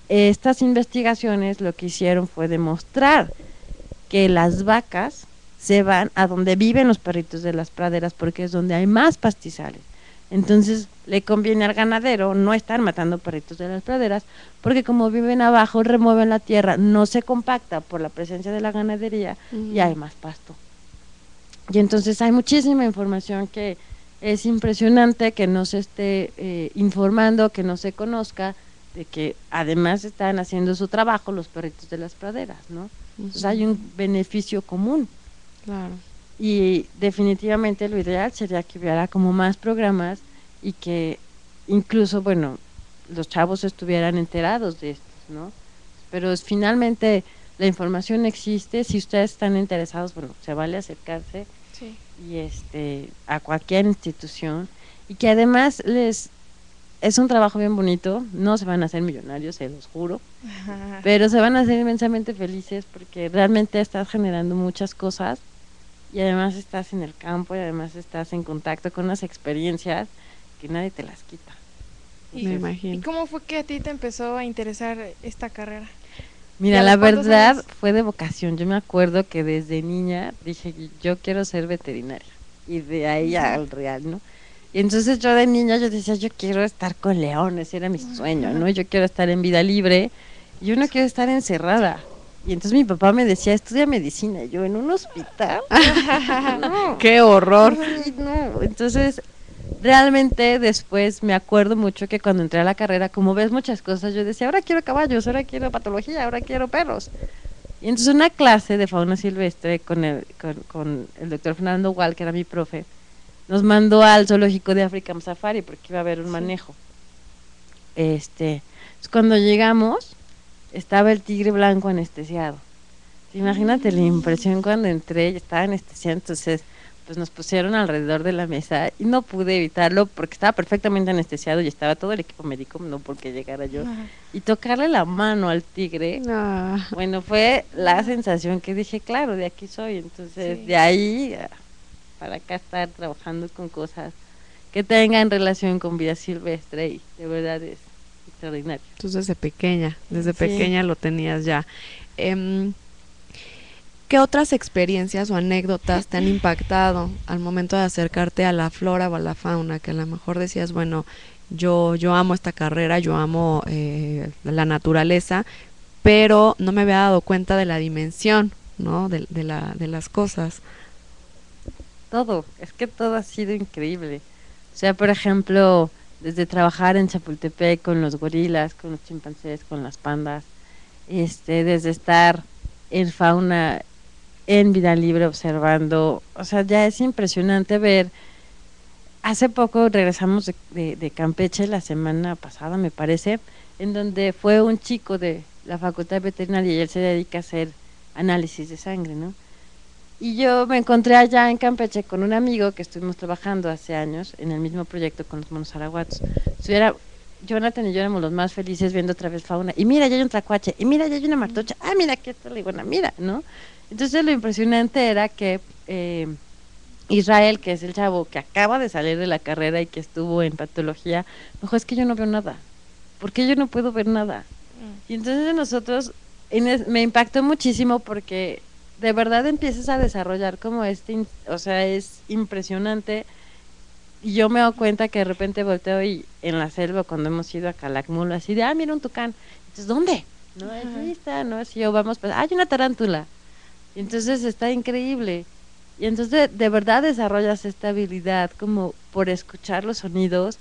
estas investigaciones lo que hicieron fue demostrar que las vacas se van a donde viven los perritos de las praderas porque es donde hay más pastizales. Entonces le conviene al ganadero no estar matando perritos de las praderas porque como viven abajo remueven la tierra, no se compacta por la presencia de la ganadería y hay más pasto. Y entonces hay muchísima información que es impresionante que no se esté informando, que no se conozca, de que además están haciendo su trabajo los perritos de las praderas, ¿no? Entonces hay un beneficio común. Claro. Y definitivamente lo ideal sería que hubiera como más programas y que incluso, bueno, los chavos estuvieran enterados de esto, ¿no? Pero finalmente la información existe, si ustedes están interesados, bueno, se vale acercarse y a cualquier institución y que además es un trabajo bien bonito, no se van a hacer millonarios, se los juro, pero se van a hacer inmensamente felices porque realmente estás generando muchas cosas y además estás en el campo y además estás en contacto con unas experiencias que nadie te las quita. Me imagino. ¿Y cómo fue que a ti te empezó a interesar esta carrera? Mira, la verdad fue de vocación. Yo me acuerdo que desde niña dije, yo quiero ser veterinaria y de ahí al real, ¿no? Y entonces yo de niña yo decía, yo quiero estar con leones, era mi sueño, ¿no? Yo quiero estar en vida libre y yo no quiero estar encerrada. Y entonces mi papá me decía, estudia medicina. Y yo, ¿en un hospital? No. ¡Qué horror! Ay, no. Entonces, realmente después me acuerdo mucho que cuando entré a la carrera, como ves muchas cosas, yo decía, ahora quiero caballos, ahora quiero patología, ahora quiero perros. Y entonces una clase de fauna silvestre con el doctor Fernando Gual, que era mi profe, nos mandó al zoológico de African Safari porque iba a haber un manejo. Entonces cuando llegamos, estaba el tigre blanco anestesiado. Imagínate la impresión cuando entré y estaba anestesiado, entonces pues nos pusieron alrededor de la mesa y no pude evitarlo porque estaba perfectamente anestesiado y estaba todo el equipo médico, no porque llegara yo. Y tocarle la mano al tigre, bueno, fue la sensación que dije, claro, de aquí soy. Entonces de ahí para acá estar trabajando con cosas que tengan relación con vida silvestre y de verdad es extraordinario. Entonces desde pequeña lo tenías ya. ¿Qué otras experiencias o anécdotas te han impactado al momento de acercarte a la flora o a la fauna? Que a lo mejor decías, bueno, yo amo esta carrera, yo amo la naturaleza, pero no me había dado cuenta de la dimensión, ¿no? De las cosas. Todo, es que todo ha sido increíble. O sea, por ejemplo, desde trabajar en Chapultepec con los gorilas, con los chimpancés, con las pandas, desde estar en fauna, en vida libre observando, o sea, ya es impresionante ver. Hace poco regresamos de Campeche, la semana pasada me parece, en donde fue un chico de la Facultad de Veterinaria y él se dedica a hacer análisis de sangre, ¿no? Y yo me encontré allá en Campeche con un amigo que estuvimos trabajando hace años en el mismo proyecto con los monos araguatos. Jonathan y yo éramos los más felices viendo otra vez fauna. Y mira, ya hay un tlacuache, y mira, ya hay una martocha, mira, aquí está la iguana, mira, ¿no? Entonces lo impresionante era que Israel, que es el chavo que acaba de salir de la carrera y que estuvo en patología, me dijo, es que yo no veo nada. ¿Por qué yo no puedo ver nada? Y entonces nosotros, me impactó muchísimo porque de verdad empiezas a desarrollar como o sea, es impresionante. Y yo me doy cuenta que de repente volteo y en la selva cuando hemos ido a Calakmul, así de, mira un tucán. Entonces, ¿dónde? No, ahí está, ¿no? Si yo vamos, pues, hay una tarántula. Y entonces está increíble. Y entonces de verdad desarrollas esta habilidad como por escuchar los sonidos.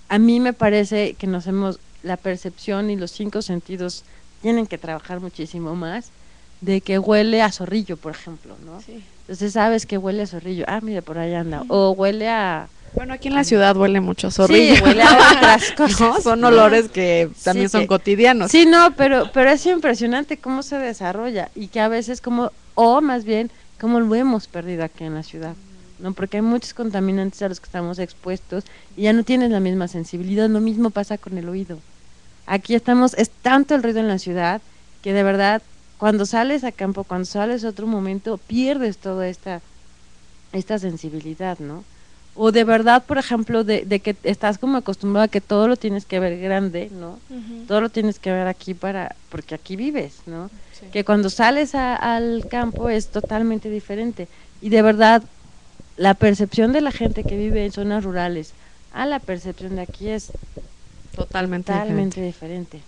A mí me parece que la percepción y los 5 sentidos tienen que trabajar muchísimo más, de que huele a zorrillo, por ejemplo, ¿no? Sí. Entonces sabes que huele a zorrillo, mira, por ahí anda, o huele a... Bueno, aquí en la ciudad huele mucho a zorrillo. Sí, huele a otras cosas. ¿No? Son olores que también son cotidianos. Sí, no, pero es impresionante cómo se desarrolla y que a veces más bien, cómo lo hemos perdido aquí en la ciudad, ¿no? Porque hay muchos contaminantes a los que estamos expuestos y ya no tienes la misma sensibilidad. Lo mismo pasa con el oído. Aquí es tanto el ruido en la ciudad que de verdad, cuando sales a campo, cuando sales a otro momento, pierdes toda esta sensibilidad, ¿no? O de verdad, por ejemplo, de que estás como acostumbrado a que todo lo tienes que ver grande, ¿no? Todo lo tienes que ver aquí porque aquí vives, ¿no? Sí. Que cuando sales al campo es totalmente diferente. Y de verdad, la percepción de la gente que vive en zonas rurales a la percepción de aquí es totalmente diferente.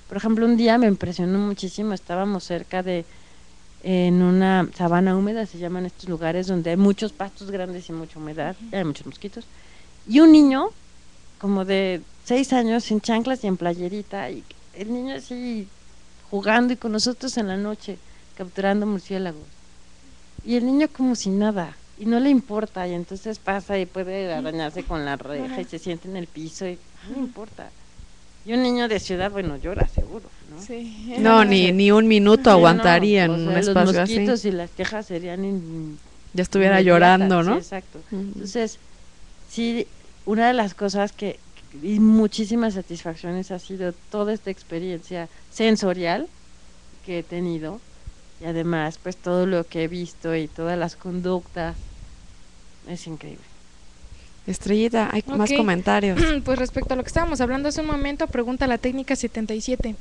Por ejemplo, un día me impresionó muchísimo, estábamos cerca en una sabana húmeda, se llaman estos lugares donde hay muchos pastos grandes y mucha humedad, hay muchos mosquitos, y un niño como de 6 años sin chanclas y en playerita, y el niño así jugando y con nosotros en la noche capturando murciélagos, y el niño como si nada, y no le importa, y entonces pasa y puede arañarse con la reja y se siente en el piso y no le importa. Y un niño de ciudad, bueno, llora seguro, ¿no? Sí. No, ni un minuto aguantaría en un espacio así. Los mosquitos y las quejas serían ya estuviera llorando, ¿no? Sí, exacto. Entonces, sí, una de las cosas y muchísimas satisfacciones ha sido toda esta experiencia sensorial que he tenido y además, pues todo lo que he visto y todas las conductas, es increíble. Estrellita, hay más comentarios. Pues respecto a lo que estábamos hablando hace un momento, pregunta la técnica 77.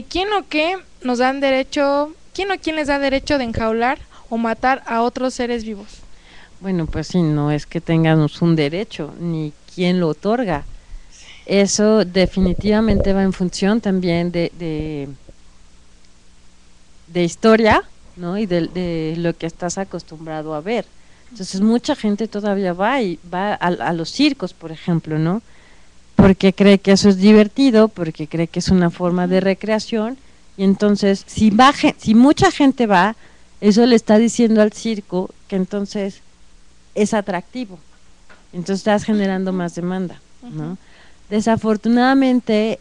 ¿Quién o quién les da derecho de enjaular o matar a otros seres vivos? Bueno, pues sí, no es que tengamos un derecho, ni quién lo otorga. Eso definitivamente va en función también de historia, ¿no? Y de lo que estás acostumbrado a ver. Entonces mucha gente todavía va a los circos, por ejemplo, ¿no? Porque cree que eso es divertido, porque cree que es una forma de recreación, y entonces si mucha gente va, eso le está diciendo al circo que entonces es atractivo, entonces estás generando más demanda, ¿no? Desafortunadamente,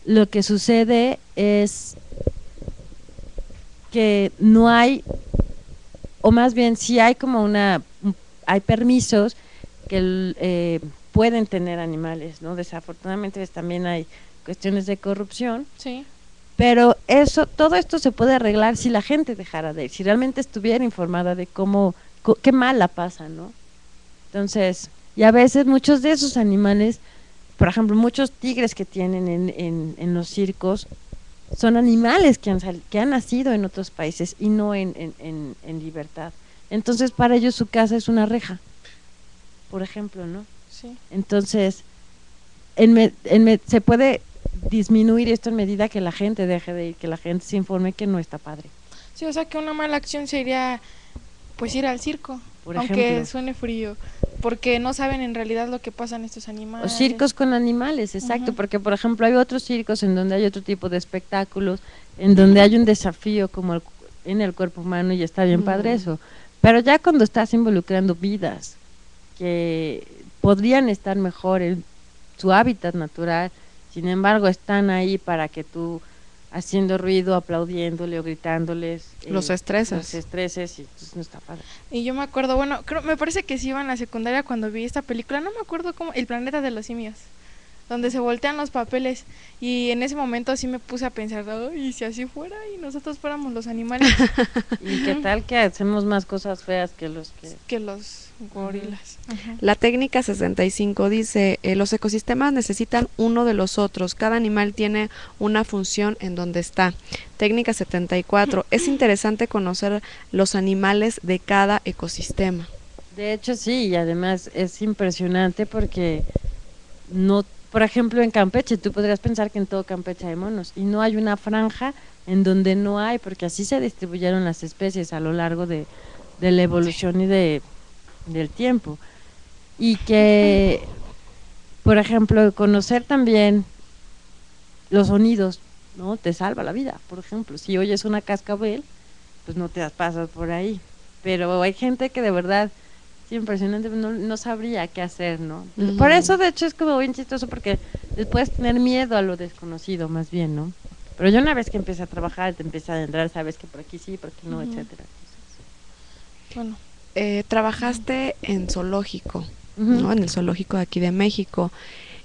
lo que sucede es que no hay, o más bien sí hay como hay permisos que pueden tener animales, ¿no? Desafortunadamente pues, también hay cuestiones de corrupción, sí. Pero todo esto se puede arreglar si la gente dejara de ir, si realmente estuviera informada de qué mal la pasa, ¿no? Entonces, y a veces muchos de esos animales, por ejemplo, muchos tigres que tienen en los circos, son animales que han nacido en otros países y no en libertad. Entonces, para ellos su casa es una reja, por ejemplo, ¿no? Sí. Entonces, se puede disminuir esto en medida que la gente deje de ir, que la gente se informe que no está padre. Sí, o sea que una mala acción sería pues ir al circo, por aunque ejemplo, suene frío, porque no saben en realidad lo que pasa en estos animales. Los circos con animales, exacto, porque por ejemplo hay otros circos en donde hay otro tipo de espectáculos, en donde hay un desafío como en el cuerpo humano y está bien padre eso, pero ya cuando estás involucrando vidas que podrían estar mejor en su hábitat natural, sin embargo están ahí para que tú haciendo ruido, aplaudiéndole o gritándoles los estreses y entonces no está padre. Y yo me acuerdo, bueno, me parece que sí iba en la secundaria cuando vi esta película, no me acuerdo cómo, El planeta de los simios, donde se voltean los papeles, y en ese momento sí me puse a pensar, y si así fuera y nosotros fuéramos los animales. ¿Y qué tal que hacemos más cosas feas que los gorilas? La técnica 65 dice, los ecosistemas necesitan uno de los otros, cada animal tiene una función en donde está. Técnica 74, es interesante conocer los animales de cada ecosistema. De hecho sí, y además es impresionante porque no, por ejemplo en Campeche, tú podrías pensar que en todo Campeche hay monos, y no hay una franja en donde no hay, porque así se distribuyeron las especies a lo largo de la evolución y del tiempo, y que por ejemplo, conocer también los sonidos, ¿no? Te salva la vida, por ejemplo. Si oyes una cascabel, pues no te las pasas por ahí. Pero hay gente que de verdad, sí, impresionante, no sabría qué hacer, ¿no? Por eso, de hecho, es como bien chistoso, porque les puedes tener miedo a lo desconocido, más bien, ¿no? Pero ya una vez que empiezas a trabajar, te empieza a adentrar, sabes que por aquí sí, por aquí no, etcétera. Bueno. Trabajaste en zoológico, ¿no? En el zoológico de aquí de México.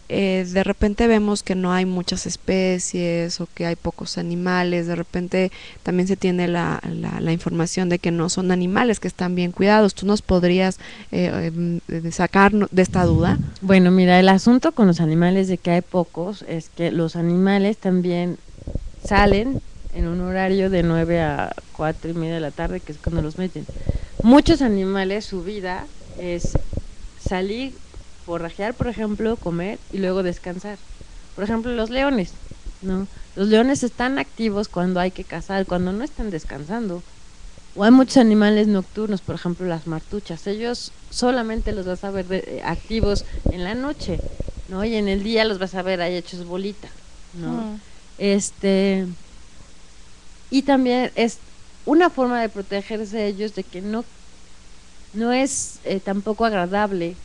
De repente vemos que no hay muchas especies o que hay pocos animales, de repente también se tiene la información de que no son animales que están bien cuidados. ¿Tú nos podrías sacar de esta duda? Bueno, mira, el asunto con los animales de que hay pocos es que los animales también salen en un horario de 9 a 4:30 de la tarde, que es cuando los meten. Muchos animales, su vida es salir, forrajear, por ejemplo, comer y luego descansar. Por ejemplo, los leones, ¿no? Los leones están activos cuando hay que cazar, cuando no están descansando. O hay muchos animales nocturnos, por ejemplo, las martuchas. Ellos solamente los vas a ver activos en la noche, ¿no? Y en el día los vas a ver ahí hechos bolita, ¿no? Y también es una forma de protegerse de ellos, de que no es tampoco agradable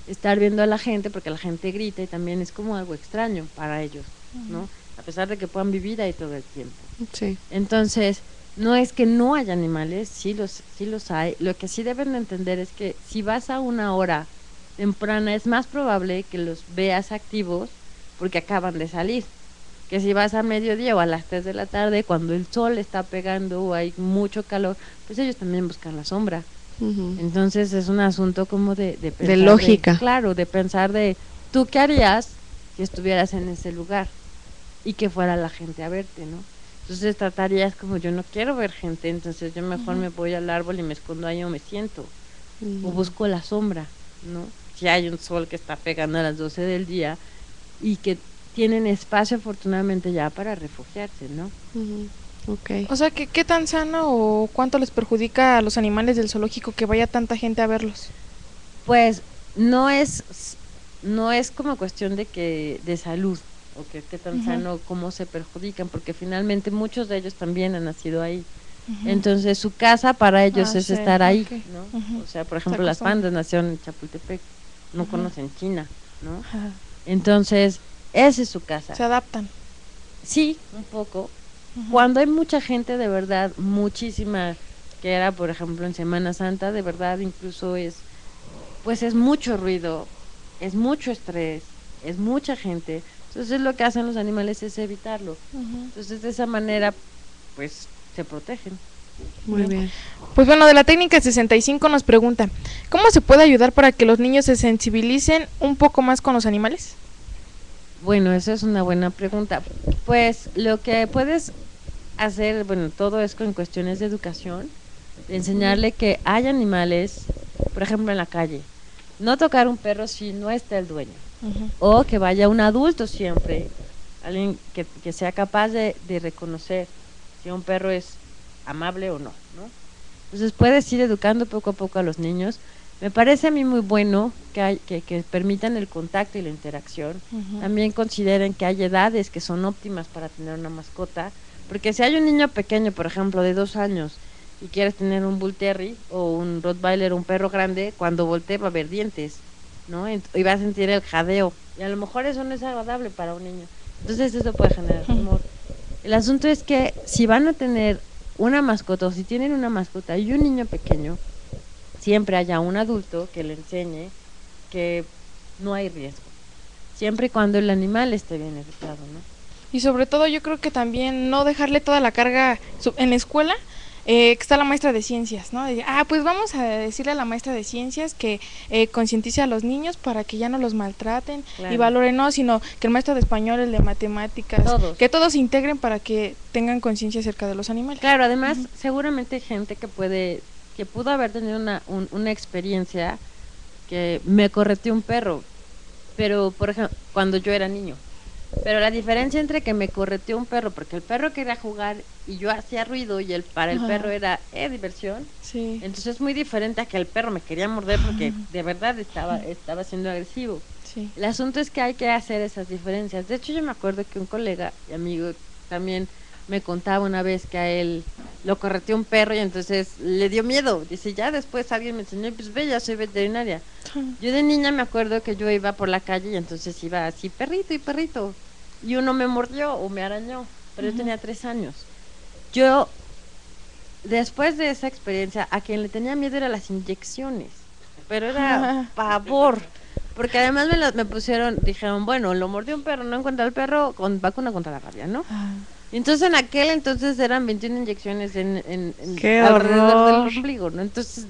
estar viendo a la gente, porque la gente grita y también es como algo extraño para ellos, ¿no? A pesar de que puedan vivir ahí todo el tiempo. Sí. Entonces, no es que no haya animales, sí los hay. Lo que sí deben de entender es que si vas a una hora temprana, es más probable que los veas activos porque acaban de salir. Que si vas a mediodía o a las 3 de la tarde, cuando el sol está pegando o hay mucho calor, pues ellos también buscan la sombra. Entonces es un asunto como de pensar, de lógica. Claro, de pensar de tú qué harías si estuvieras en ese lugar y que fuera la gente a verte, ¿no? Entonces tratarías como, yo no quiero ver gente, entonces yo mejor me voy al árbol y me escondo ahí o me siento, o busco la sombra, ¿no? Si hay un sol que está pegando a las 12 del día y que tienen espacio afortunadamente ya para refugiarse, ¿no? Okay. O sea, ¿qué tan sano o cuánto les perjudica a los animales del zoológico que vaya tanta gente a verlos? Pues no es como cuestión de salud, o que qué tan sano, cómo se perjudican, porque finalmente muchos de ellos también han nacido ahí. Entonces su casa para ellos es estar ahí, ¿no? O sea, por ejemplo, las pandas nacieron en Chapultepec, no conocen China, ¿no? Entonces, esa es su casa. ¿Se adaptan? Sí, un poco. Cuando hay mucha gente, de verdad, muchísima, que era, por ejemplo, en Semana Santa, de verdad, incluso es mucho ruido, es mucho estrés, es mucha gente. Entonces, lo que hacen los animales es evitarlo. Entonces, de esa manera, pues, se protegen. Muy bien. Pues bueno, de la técnica 65 nos pregunta, ¿cómo se puede ayudar para que los niños se sensibilicen un poco más con los animales? Bueno, esa es una buena pregunta. Pues lo que puedes hacer, bueno, todo es con cuestiones de educación, de enseñarle que hay animales, por ejemplo, en la calle. No tocar un perro si no está el dueño. O que vaya un adulto siempre, alguien que sea capaz de reconocer si un perro es amable o no, ¿no? Entonces puedes ir educando poco a poco a los niños. Me parece a mí muy bueno que permitan el contacto y la interacción. También consideren que hay edades que son óptimas para tener una mascota, porque si hay un niño pequeño, por ejemplo, de 2 años, y quieres tener un Bull Terrier o un Rottweiler, un perro grande, cuando voltee va a haber dientes, ¿no? Y va a sentir el jadeo, y a lo mejor eso no es agradable para un niño. Entonces eso puede generar temor. El asunto es que si van a tener una mascota, o si tienen una mascota y un niño pequeño, siempre haya un adulto que le enseñe que no hay riesgo, siempre y cuando el animal esté bien educado, ¿no? Y sobre todo yo creo que también no dejarle toda la carga en la escuela, que está la maestra de ciencias, ¿no? Pues vamos a decirle a la maestra de ciencias que concientice a los niños para que ya no los maltraten y valoren, no, sino que el maestro de español, el de matemáticas, que todos se integren para que tengan conciencia acerca de los animales. Claro, además seguramente hay gente que pudo haber tenido una experiencia que me correteó un perro, pero por ejemplo, cuando yo era niño. Pero la diferencia entre que me correteó un perro, porque el perro quería jugar y yo hacía ruido y para el perro era diversión, entonces es muy diferente a que el perro me quería morder porque de verdad estaba siendo agresivo. Sí. El asunto es que hay que hacer esas diferencias. De hecho, yo me acuerdo que un colega y amigo también me contaba una vez que a él lo correteó un perro y entonces le dio miedo. Dice, ya después alguien me enseñó, pues ve, ya soy veterinaria. Yo de niña me acuerdo que yo iba por la calle y entonces iba así, perrito y perrito. Y uno me mordió o me arañó, pero yo tenía 3 años. Yo, después de esa experiencia, a quien le tenía miedo era las inyecciones, pero era pavor. Porque además me pusieron, dijeron, bueno, lo mordió un perro, no encuentra el perro, con vacuna contra la rabia, ¿no? Y entonces en aquel entonces eran 21 inyecciones ¡Qué alrededor horror! del ombligo, ¿no? Entonces,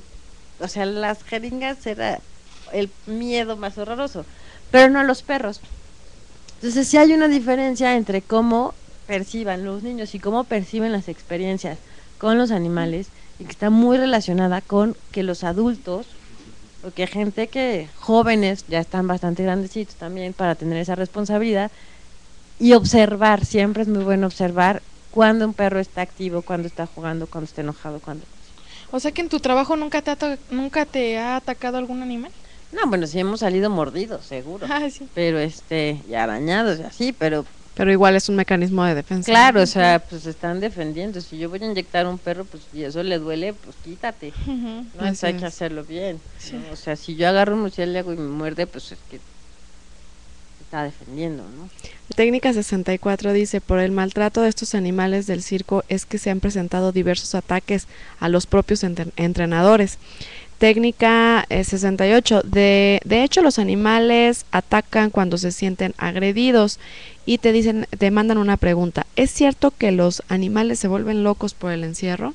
o sea, las jeringas era el miedo más horroroso, pero no a los perros. Entonces sí hay una diferencia entre cómo perciban los niños y cómo perciben las experiencias con los animales, y que está muy relacionada con que los adultos, porque gente que jóvenes ya están bastante grandecitos también para tener esa responsabilidad, y observar, siempre es muy bueno observar cuando un perro está activo, cuando está jugando, cuando está enojado, cuando... O sea que en tu trabajo nunca te ha atacado algún animal. No, bueno, sí hemos salido mordidos, seguro, Sí. pero y arañados y así, pero Pero igual es un mecanismo de defensa. claro, o sea, pues se están defendiendo. Si yo voy a inyectar a un perro, pues y eso le duele, pues quítate. Ujú. No, Así hay que es. hacerlo bien, Sí. ¿no? O sea, si yo agarro un murciélago y me muerde, pues es que se está defendiendo, ¿no? Técnica 64 dice, por el maltrato de estos animales del circo es que se han presentado diversos ataques a los propios entrenadores. Técnica 68, de hecho los animales atacan cuando se sienten agredidos y te mandan una pregunta, ¿es cierto que los animales se vuelven locos por el encierro?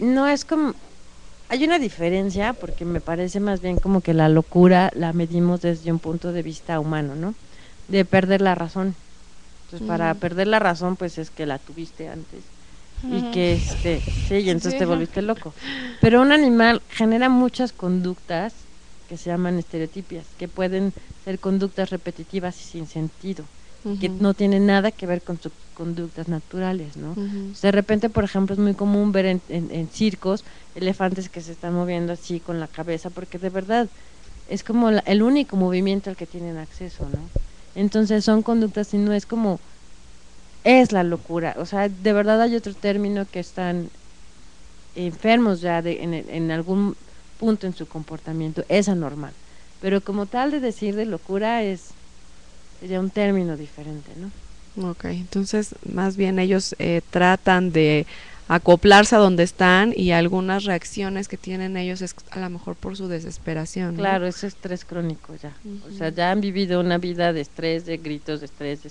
No es como, hay una diferencia porque me parece más bien como que la locura la medimos desde un punto de vista humano, ¿no? De perder la razón. Entonces, para perder la razón, pues es que la tuviste antes y que sí, y entonces Sí, te ajá. volviste loco. Pero un animal genera muchas conductas que se llaman estereotipias, que pueden ser conductas repetitivas y sin sentido, que no tienen nada que ver con sus conductas naturales, ¿no? De repente, por ejemplo, es muy común ver en circos elefantes que se están moviendo así con la cabeza, porque de verdad es como el único movimiento al que tienen acceso, ¿no? Entonces son conductas y no es como, es la locura, o sea, de verdad hay otro término que están enfermos ya en algún punto en su comportamiento, es anormal, pero como tal de decir de locura sería un término diferente, ¿no? Ok, entonces más bien ellos tratan de acoplarse a donde están y algunas reacciones que tienen ellos es a lo mejor por su desesperación, ¿no? Claro, es estrés crónico ya, o sea, ya han vivido una vida de estrés, de gritos, de estrés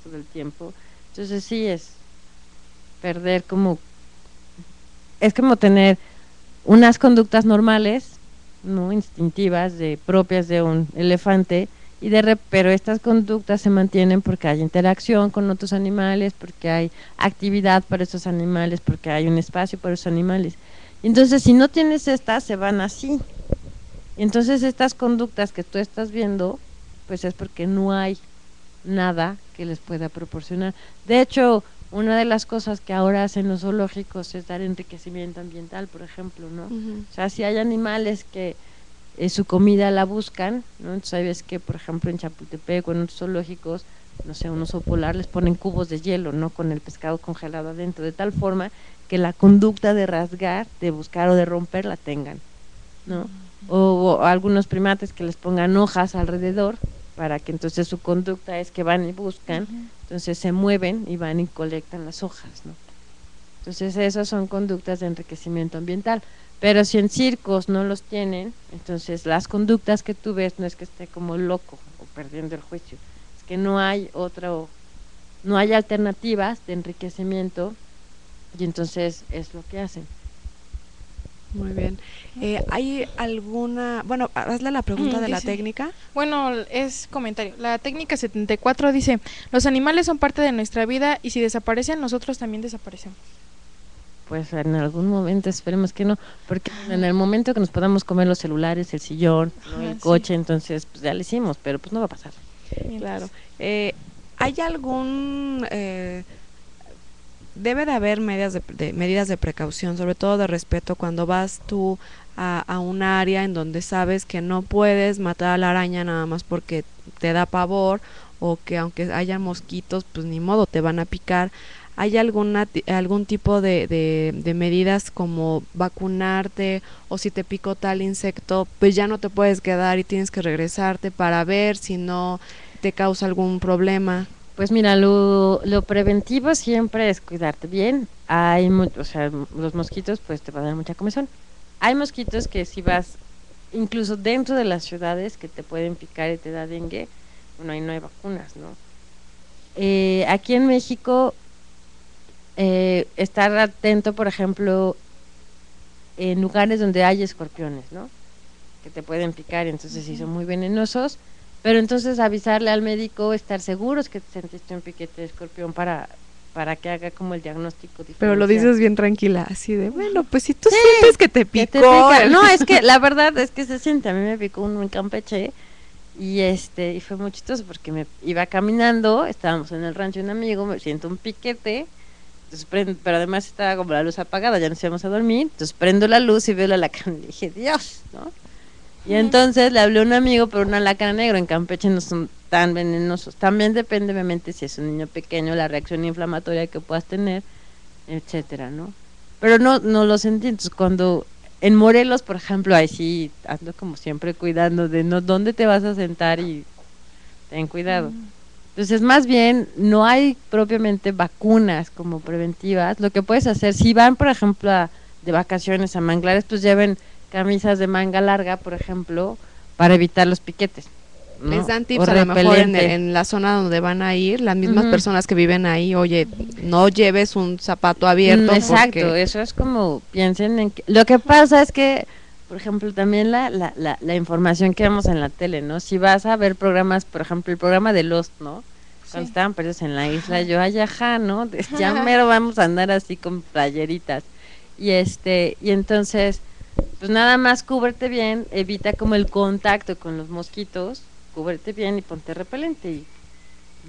todo el tiempo, entonces sí es perder como, es como tener unas conductas normales, no instintivas, propias de un elefante, pero estas conductas se mantienen porque hay interacción con otros animales, porque hay actividad para esos animales, porque hay un espacio para esos animales. Entonces, si no tienes estas, se van así. Entonces, estas conductas que tú estás viendo, pues es porque no hay nada que les pueda proporcionar. De hecho, una de las cosas que ahora hacen los zoológicos es dar enriquecimiento ambiental, por ejemplo, ¿no? O sea, si hay animales que su comida la buscan, ¿no? Entonces hay veces que, por ejemplo, en Chapultepec o en otros zoológicos, no sé, un oso polar les ponen cubos de hielo, ¿no? Con el pescado congelado adentro, de tal forma que la conducta de rasgar, de buscar o de romper la tengan, ¿no? O algunos primates que les pongan hojas alrededor para que entonces su conducta es que van y buscan, entonces se mueven y van y colectan las hojas, ¿no? Entonces esas son conductas de enriquecimiento ambiental, pero si en circos no los tienen, entonces las conductas que tú ves no es que esté como loco o perdiendo el juicio, es que no hay alternativas de enriquecimiento y entonces es lo que hacen. Muy bien. ¿Hay alguna, bueno, hazle la pregunta de la Dice, técnica? Bueno, es comentario. La técnica 74 dice, los animales son parte de nuestra vida y si desaparecen, nosotros también desaparecemos. Pues en algún momento esperemos que no, porque en el momento que nos podamos comer los celulares, el sillón, ¿no? El coche, entonces pues ya lo hicimos, pero pues no va a pasar. Claro. ¿Hay algún debe de haber medidas de precaución, sobre todo de respeto cuando vas tú a un área en donde sabes que no puedes matar a la araña nada más porque te da pavor, o que aunque haya mosquitos, pues ni modo, te van a picar. ¿Hay algún tipo de medidas como vacunarte, o si te picó tal insecto, pues ya no te puedes quedar y tienes que regresarte para ver si no te causa algún problema? Pues mira, lo preventivo siempre es cuidarte bien. O sea, los mosquitos pues te van a dar mucha comezón. Hay mosquitos que si vas incluso dentro de las ciudades que te pueden picar y te da dengue, bueno, ahí no hay vacunas, ¿no? Aquí en México, estar atento, por ejemplo, en lugares donde hay escorpiones, ¿no? Que te pueden picar, y entonces sí son muy venenosos, pero entonces avisarle al médico, estar seguros que te sentiste un piquete de escorpión para que haga como el diagnóstico diferencial. Pero lo dices bien tranquila, así de, bueno, pues si tú Sí, sientes que te picó. No, es que la verdad es que se siente. A mí me picó uno en Campeche y fue muy chistoso porque me iba caminando, estábamos en el rancho de un amigo, me siento un piquete, entonces pero además estaba como la luz apagada, ya nos íbamos a dormir, entonces prendo la luz y veo la alacrán y dije, Dios, ¿no? Y entonces le hablé a un amigo, pero un alacrán negro en Campeche no son tan venenosos. También depende obviamente si es un niño pequeño, la reacción inflamatoria que puedas tener, etcétera, ¿no? Pero no lo sentí. Entonces cuando en Morelos, por ejemplo, ahí sí ando como siempre cuidando de no dónde te vas a sentar y ten cuidado. Entonces más bien no hay propiamente vacunas como preventivas. Lo que puedes hacer, si van por ejemplo de vacaciones a manglares, pues lleven camisas de manga larga, por ejemplo, para evitar los piquetes, ¿no? Les dan tips a lo mejor en la zona donde van a ir, las mismas personas que viven ahí, oye, no lleves un zapato abierto. Exacto, eso es como, piensen en que, lo que pasa es que, por ejemplo, también la información que vemos en la tele, ¿no? Si vas a ver programas, por ejemplo, el programa de Lost, ¿no? Cuando estaban perdidos en la isla, yo, ay, ajá, ¿no? Ya mero vamos a andar así con playeritas. Y entonces, pues nada más cúbrete bien, evita como el contacto con los mosquitos, cúbrete bien y ponte repelente y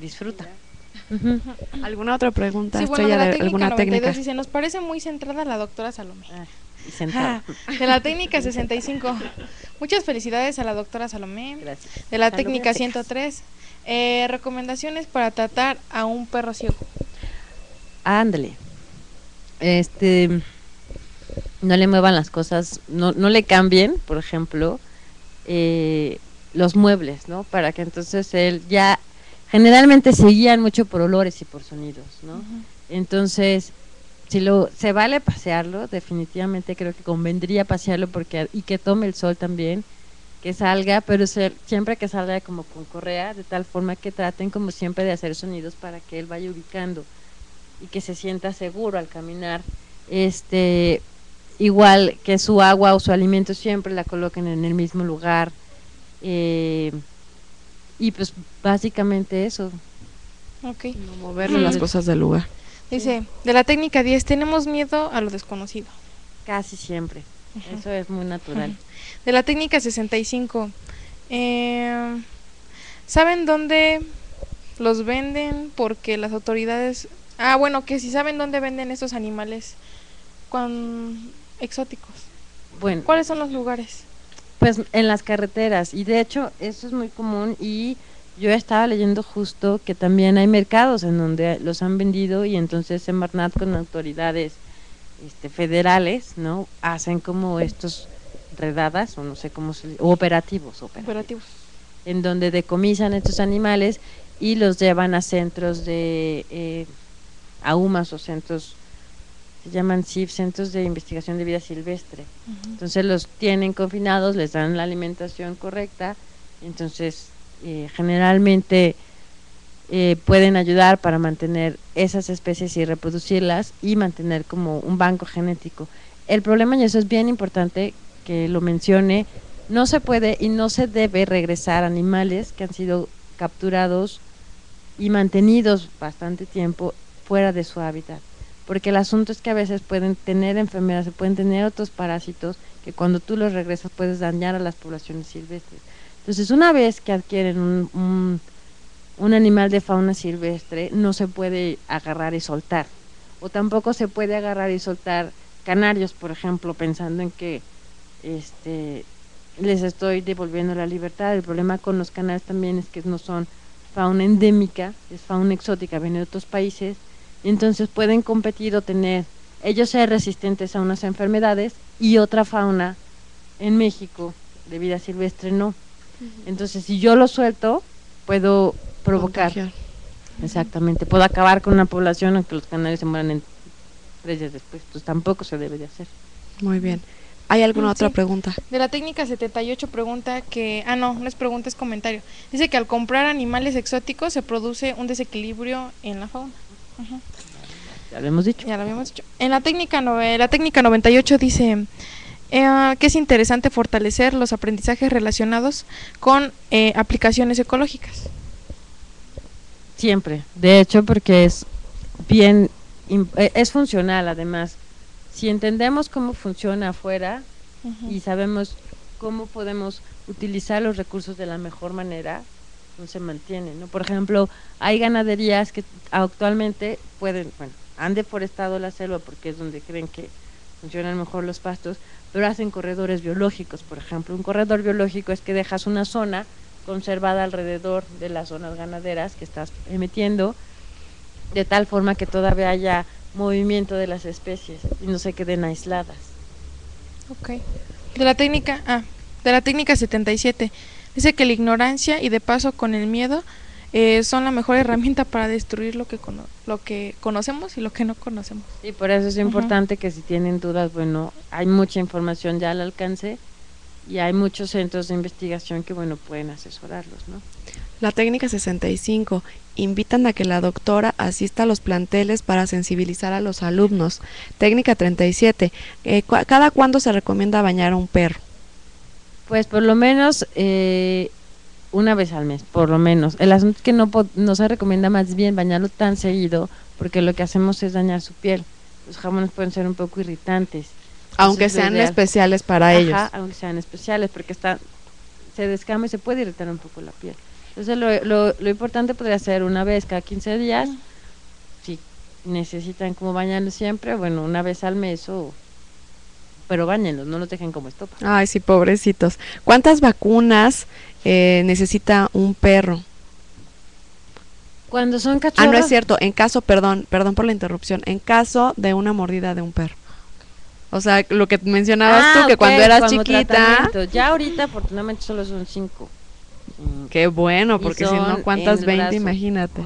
disfruta. ¿Alguna otra pregunta? Sí, bueno, de la técnica ¿Alguna 92 técnica? dice, nos parece muy centrada la doctora Salomé. Y centrada. De la técnica 65, muchas felicidades a la doctora Salomé. Gracias. De la técnica 103, recomendaciones para tratar a un perro ciego. Ándale. No le muevan las cosas, no le cambien, por ejemplo, los muebles, ¿no? Para que entonces él ya, generalmente se guían mucho por olores y por sonidos, ¿no? Entonces, se vale pasearlo, definitivamente creo que convendría pasearlo y que tome el sol también, que salga, pero siempre que salga como con correa, de tal forma que traten como siempre de hacer sonidos para que él vaya ubicando y que se sienta seguro al caminar. Igual que su agua o su alimento siempre la coloquen en el mismo lugar, y pues básicamente eso. Okay. No moverle las cosas del lugar. Dice, de la técnica 10, tenemos miedo a lo desconocido. Casi siempre, eso es muy natural. De la técnica 65, ¿saben dónde los venden? Porque las autoridades... bueno, que si saben dónde venden estos animales exóticos. Bueno, ¿cuáles son los lugares? Pues en las carreteras, y de hecho eso es muy común, y yo estaba leyendo justo que también hay mercados en donde los han vendido, y entonces Semarnat con autoridades federales, ¿no? Hacen como estos redadas, o no sé cómo operativos, en donde decomisan estos animales y los llevan a centros de AUMAS o centros, se llaman CIF, Centros de Investigación de Vida Silvestre. Entonces los tienen confinados, les dan la alimentación correcta, entonces generalmente pueden ayudar para mantener esas especies y reproducirlas y mantener como un banco genético. El problema, y eso es bien importante que lo mencione, no se puede y no se debe regresar animales que han sido capturados y mantenidos bastante tiempo fuera de su hábitat, porque el asunto es que a veces pueden tener enfermedades, se pueden tener otros parásitos que cuando tú los regresas puedes dañar a las poblaciones silvestres. Entonces, una vez que adquieren un animal de fauna silvestre, no se puede agarrar y soltar, o tampoco se puede agarrar y soltar canarios, por ejemplo, pensando en que les estoy devolviendo la libertad. El problema con los canales también es que no son fauna endémica, es fauna exótica, viene de otros países, y entonces pueden competir o tener, ellos ser resistentes a unas enfermedades y otra fauna en México de vida silvestre no. Entonces si yo lo suelto, puedo provocar. Contagiar. Exactamente, puedo acabar con una población aunque los canales se mueran en 3 días después, entonces tampoco se debe de hacer. Muy bien. ¿Hay alguna otra Sí. pregunta? De la técnica 78 pregunta que, no es pregunta, es comentario. Dice que al comprar animales exóticos se produce un desequilibrio en la fauna. Ujú. Ya lo hemos dicho. Ya lo habíamos dicho. En la técnica 98 dice que es interesante fortalecer los aprendizajes relacionados con aplicaciones ecológicas. Siempre, de hecho, porque es bien, es funcional además. Si entendemos cómo funciona afuera y sabemos cómo podemos utilizar los recursos de la mejor manera, no se mantiene, ¿no? Por ejemplo, hay ganaderías que actualmente han deforestado la selva porque es donde creen que funcionan mejor los pastos, pero hacen corredores biológicos, por ejemplo. Un corredor biológico es que dejas una zona conservada alrededor de las zonas ganaderas que estás metiendo, de tal forma que todavía haya movimiento de las especies y no se queden aisladas. Ok. De la técnica 77 dice que la ignorancia y de paso con el miedo son la mejor herramienta para destruir lo que conocemos y lo que no conocemos. Y por eso es importante que si tienen dudas, bueno, hay mucha información ya al alcance y hay muchos centros de investigación que, bueno, pueden asesorarlos, ¿no? La técnica 65, invitan a que la doctora asista a los planteles para sensibilizar a los alumnos. Técnica 37, ¿cada cuándo se recomienda bañar a un perro? Pues por lo menos una vez al mes, por lo menos. El asunto es que no se recomienda más bien bañarlo tan seguido, porque lo que hacemos es dañar su piel. Los jamones pueden ser un poco irritantes. Aunque sean especiales para ellos. Aunque sean especiales, porque se descama y se puede irritar un poco la piel. Entonces lo importante podría ser una vez cada 15 días, si necesitan como bañarlos siempre, bueno, una vez al mes pero báñenlos, no los dejen como estopa. Ay, sí, pobrecitos. ¿Cuántas vacunas necesita un perro? Cuando son cachorros. No es cierto, en caso, perdón por la interrupción, en caso de una mordida de un perro. O sea, lo que mencionabas tú, que cuando eras chiquita. Ya ahorita afortunadamente solo son 5. Qué bueno, porque si no, ¿cuántas 20? Brazo. Imagínate.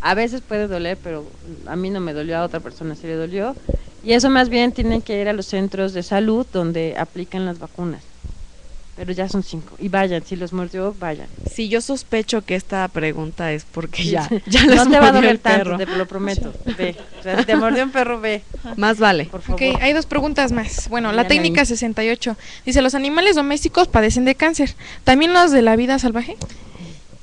A veces puede doler, pero a mí no me dolió, a otra persona sí le dolió. Y eso más bien tienen que ir a los centros de salud donde aplican las vacunas. Pero ya son 5. Y vayan, si los mordió, vayan. Si yo sospecho que esta pregunta es porque ya no les te va a mordió doler el perro. tanto, te lo prometo. Ve. O sea, si te mordió un perro, ve. Más vale. Por favor. Ok, hay 2 preguntas más. Bueno, la Mañana técnica ahí. 68 dice, ¿los animales domésticos padecen de cáncer? ¿También los de la vida salvaje?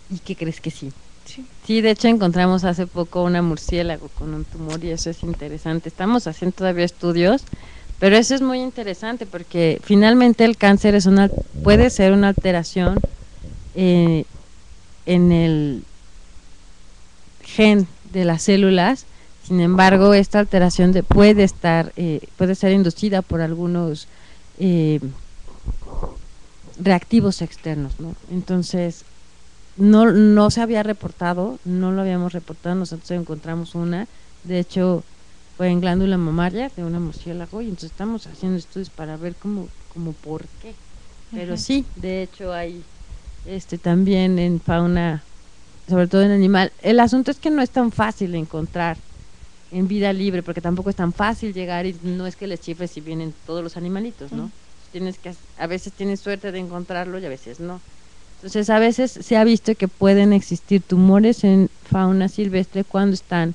¿Y qué crees que sí? Sí. Sí, de hecho encontramos hace poco una murciélago con un tumor y eso es interesante. Estamos haciendo todavía estudios, pero eso es muy interesante porque finalmente el cáncer puede ser una alteración en el gen de las células. Sin embargo, esta alteración puede ser inducida por algunos reactivos externos, ¿no? Entonces, no se había reportado, no lo habíamos reportado, nosotros encontramos una, de hecho fue en glándula mamaria de una murciélago y entonces estamos haciendo estudios para ver cómo por qué. Pero sí, de hecho hay también en fauna, sobre todo en animal. El asunto es que no es tan fácil encontrar en vida libre, porque tampoco es tan fácil llegar y no es que les chifres si vienen todos los animalitos, ¿no? A veces tienes suerte de encontrarlo y a veces no. Entonces a veces se ha visto que pueden existir tumores en fauna silvestre cuando están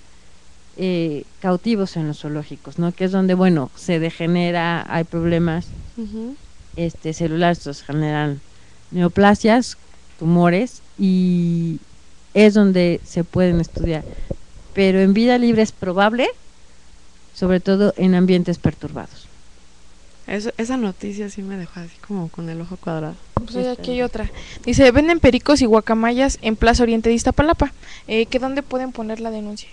cautivos en los zoológicos, ¿no? Que es donde, bueno, se degenera, hay problemas celulares, se generan neoplasias, tumores, y es donde se pueden estudiar. Pero en vida libre es probable, sobre todo en ambientes perturbados. Esa noticia sí me dejó así como con el ojo cuadrado. Pues aquí hay otra. Dice, venden pericos y guacamayas en Plaza Oriente de Iztapalapa. ¿Que dónde pueden poner la denuncia?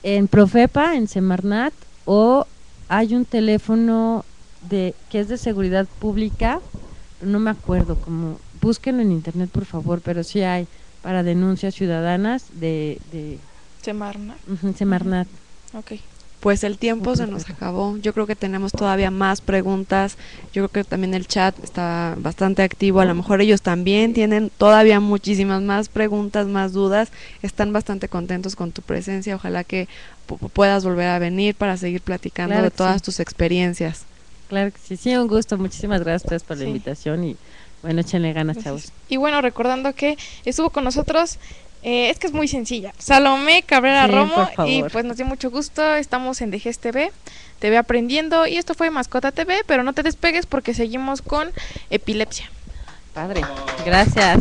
En Profepa, en Semarnat, o hay un teléfono que es de seguridad pública, no me acuerdo, como búsquenlo en internet por favor, pero sí hay para denuncias ciudadanas de Semarnat. Semarnat. Ok. Pues el tiempo se nos acabó. Yo creo que tenemos todavía más preguntas. Yo creo que también el chat está bastante activo. A lo mejor ellos también tienen todavía muchísimas más preguntas, más dudas. Están bastante contentos con tu presencia. Ojalá que puedas volver a venir para seguir platicando de todas tus experiencias. Claro que sí, sí, un gusto. Muchísimas gracias a ustedes por la invitación y bueno, échenle ganas, chavos. Y bueno, recordando que estuvo con nosotros, es que es muy sencilla, Salomé Cabrera Romo, y pues nos dio mucho gusto. Estamos en DGES TV, TV Aprendiendo, y esto fue Mascota TV, pero no te despegues porque seguimos con epilepsia. Padre, gracias.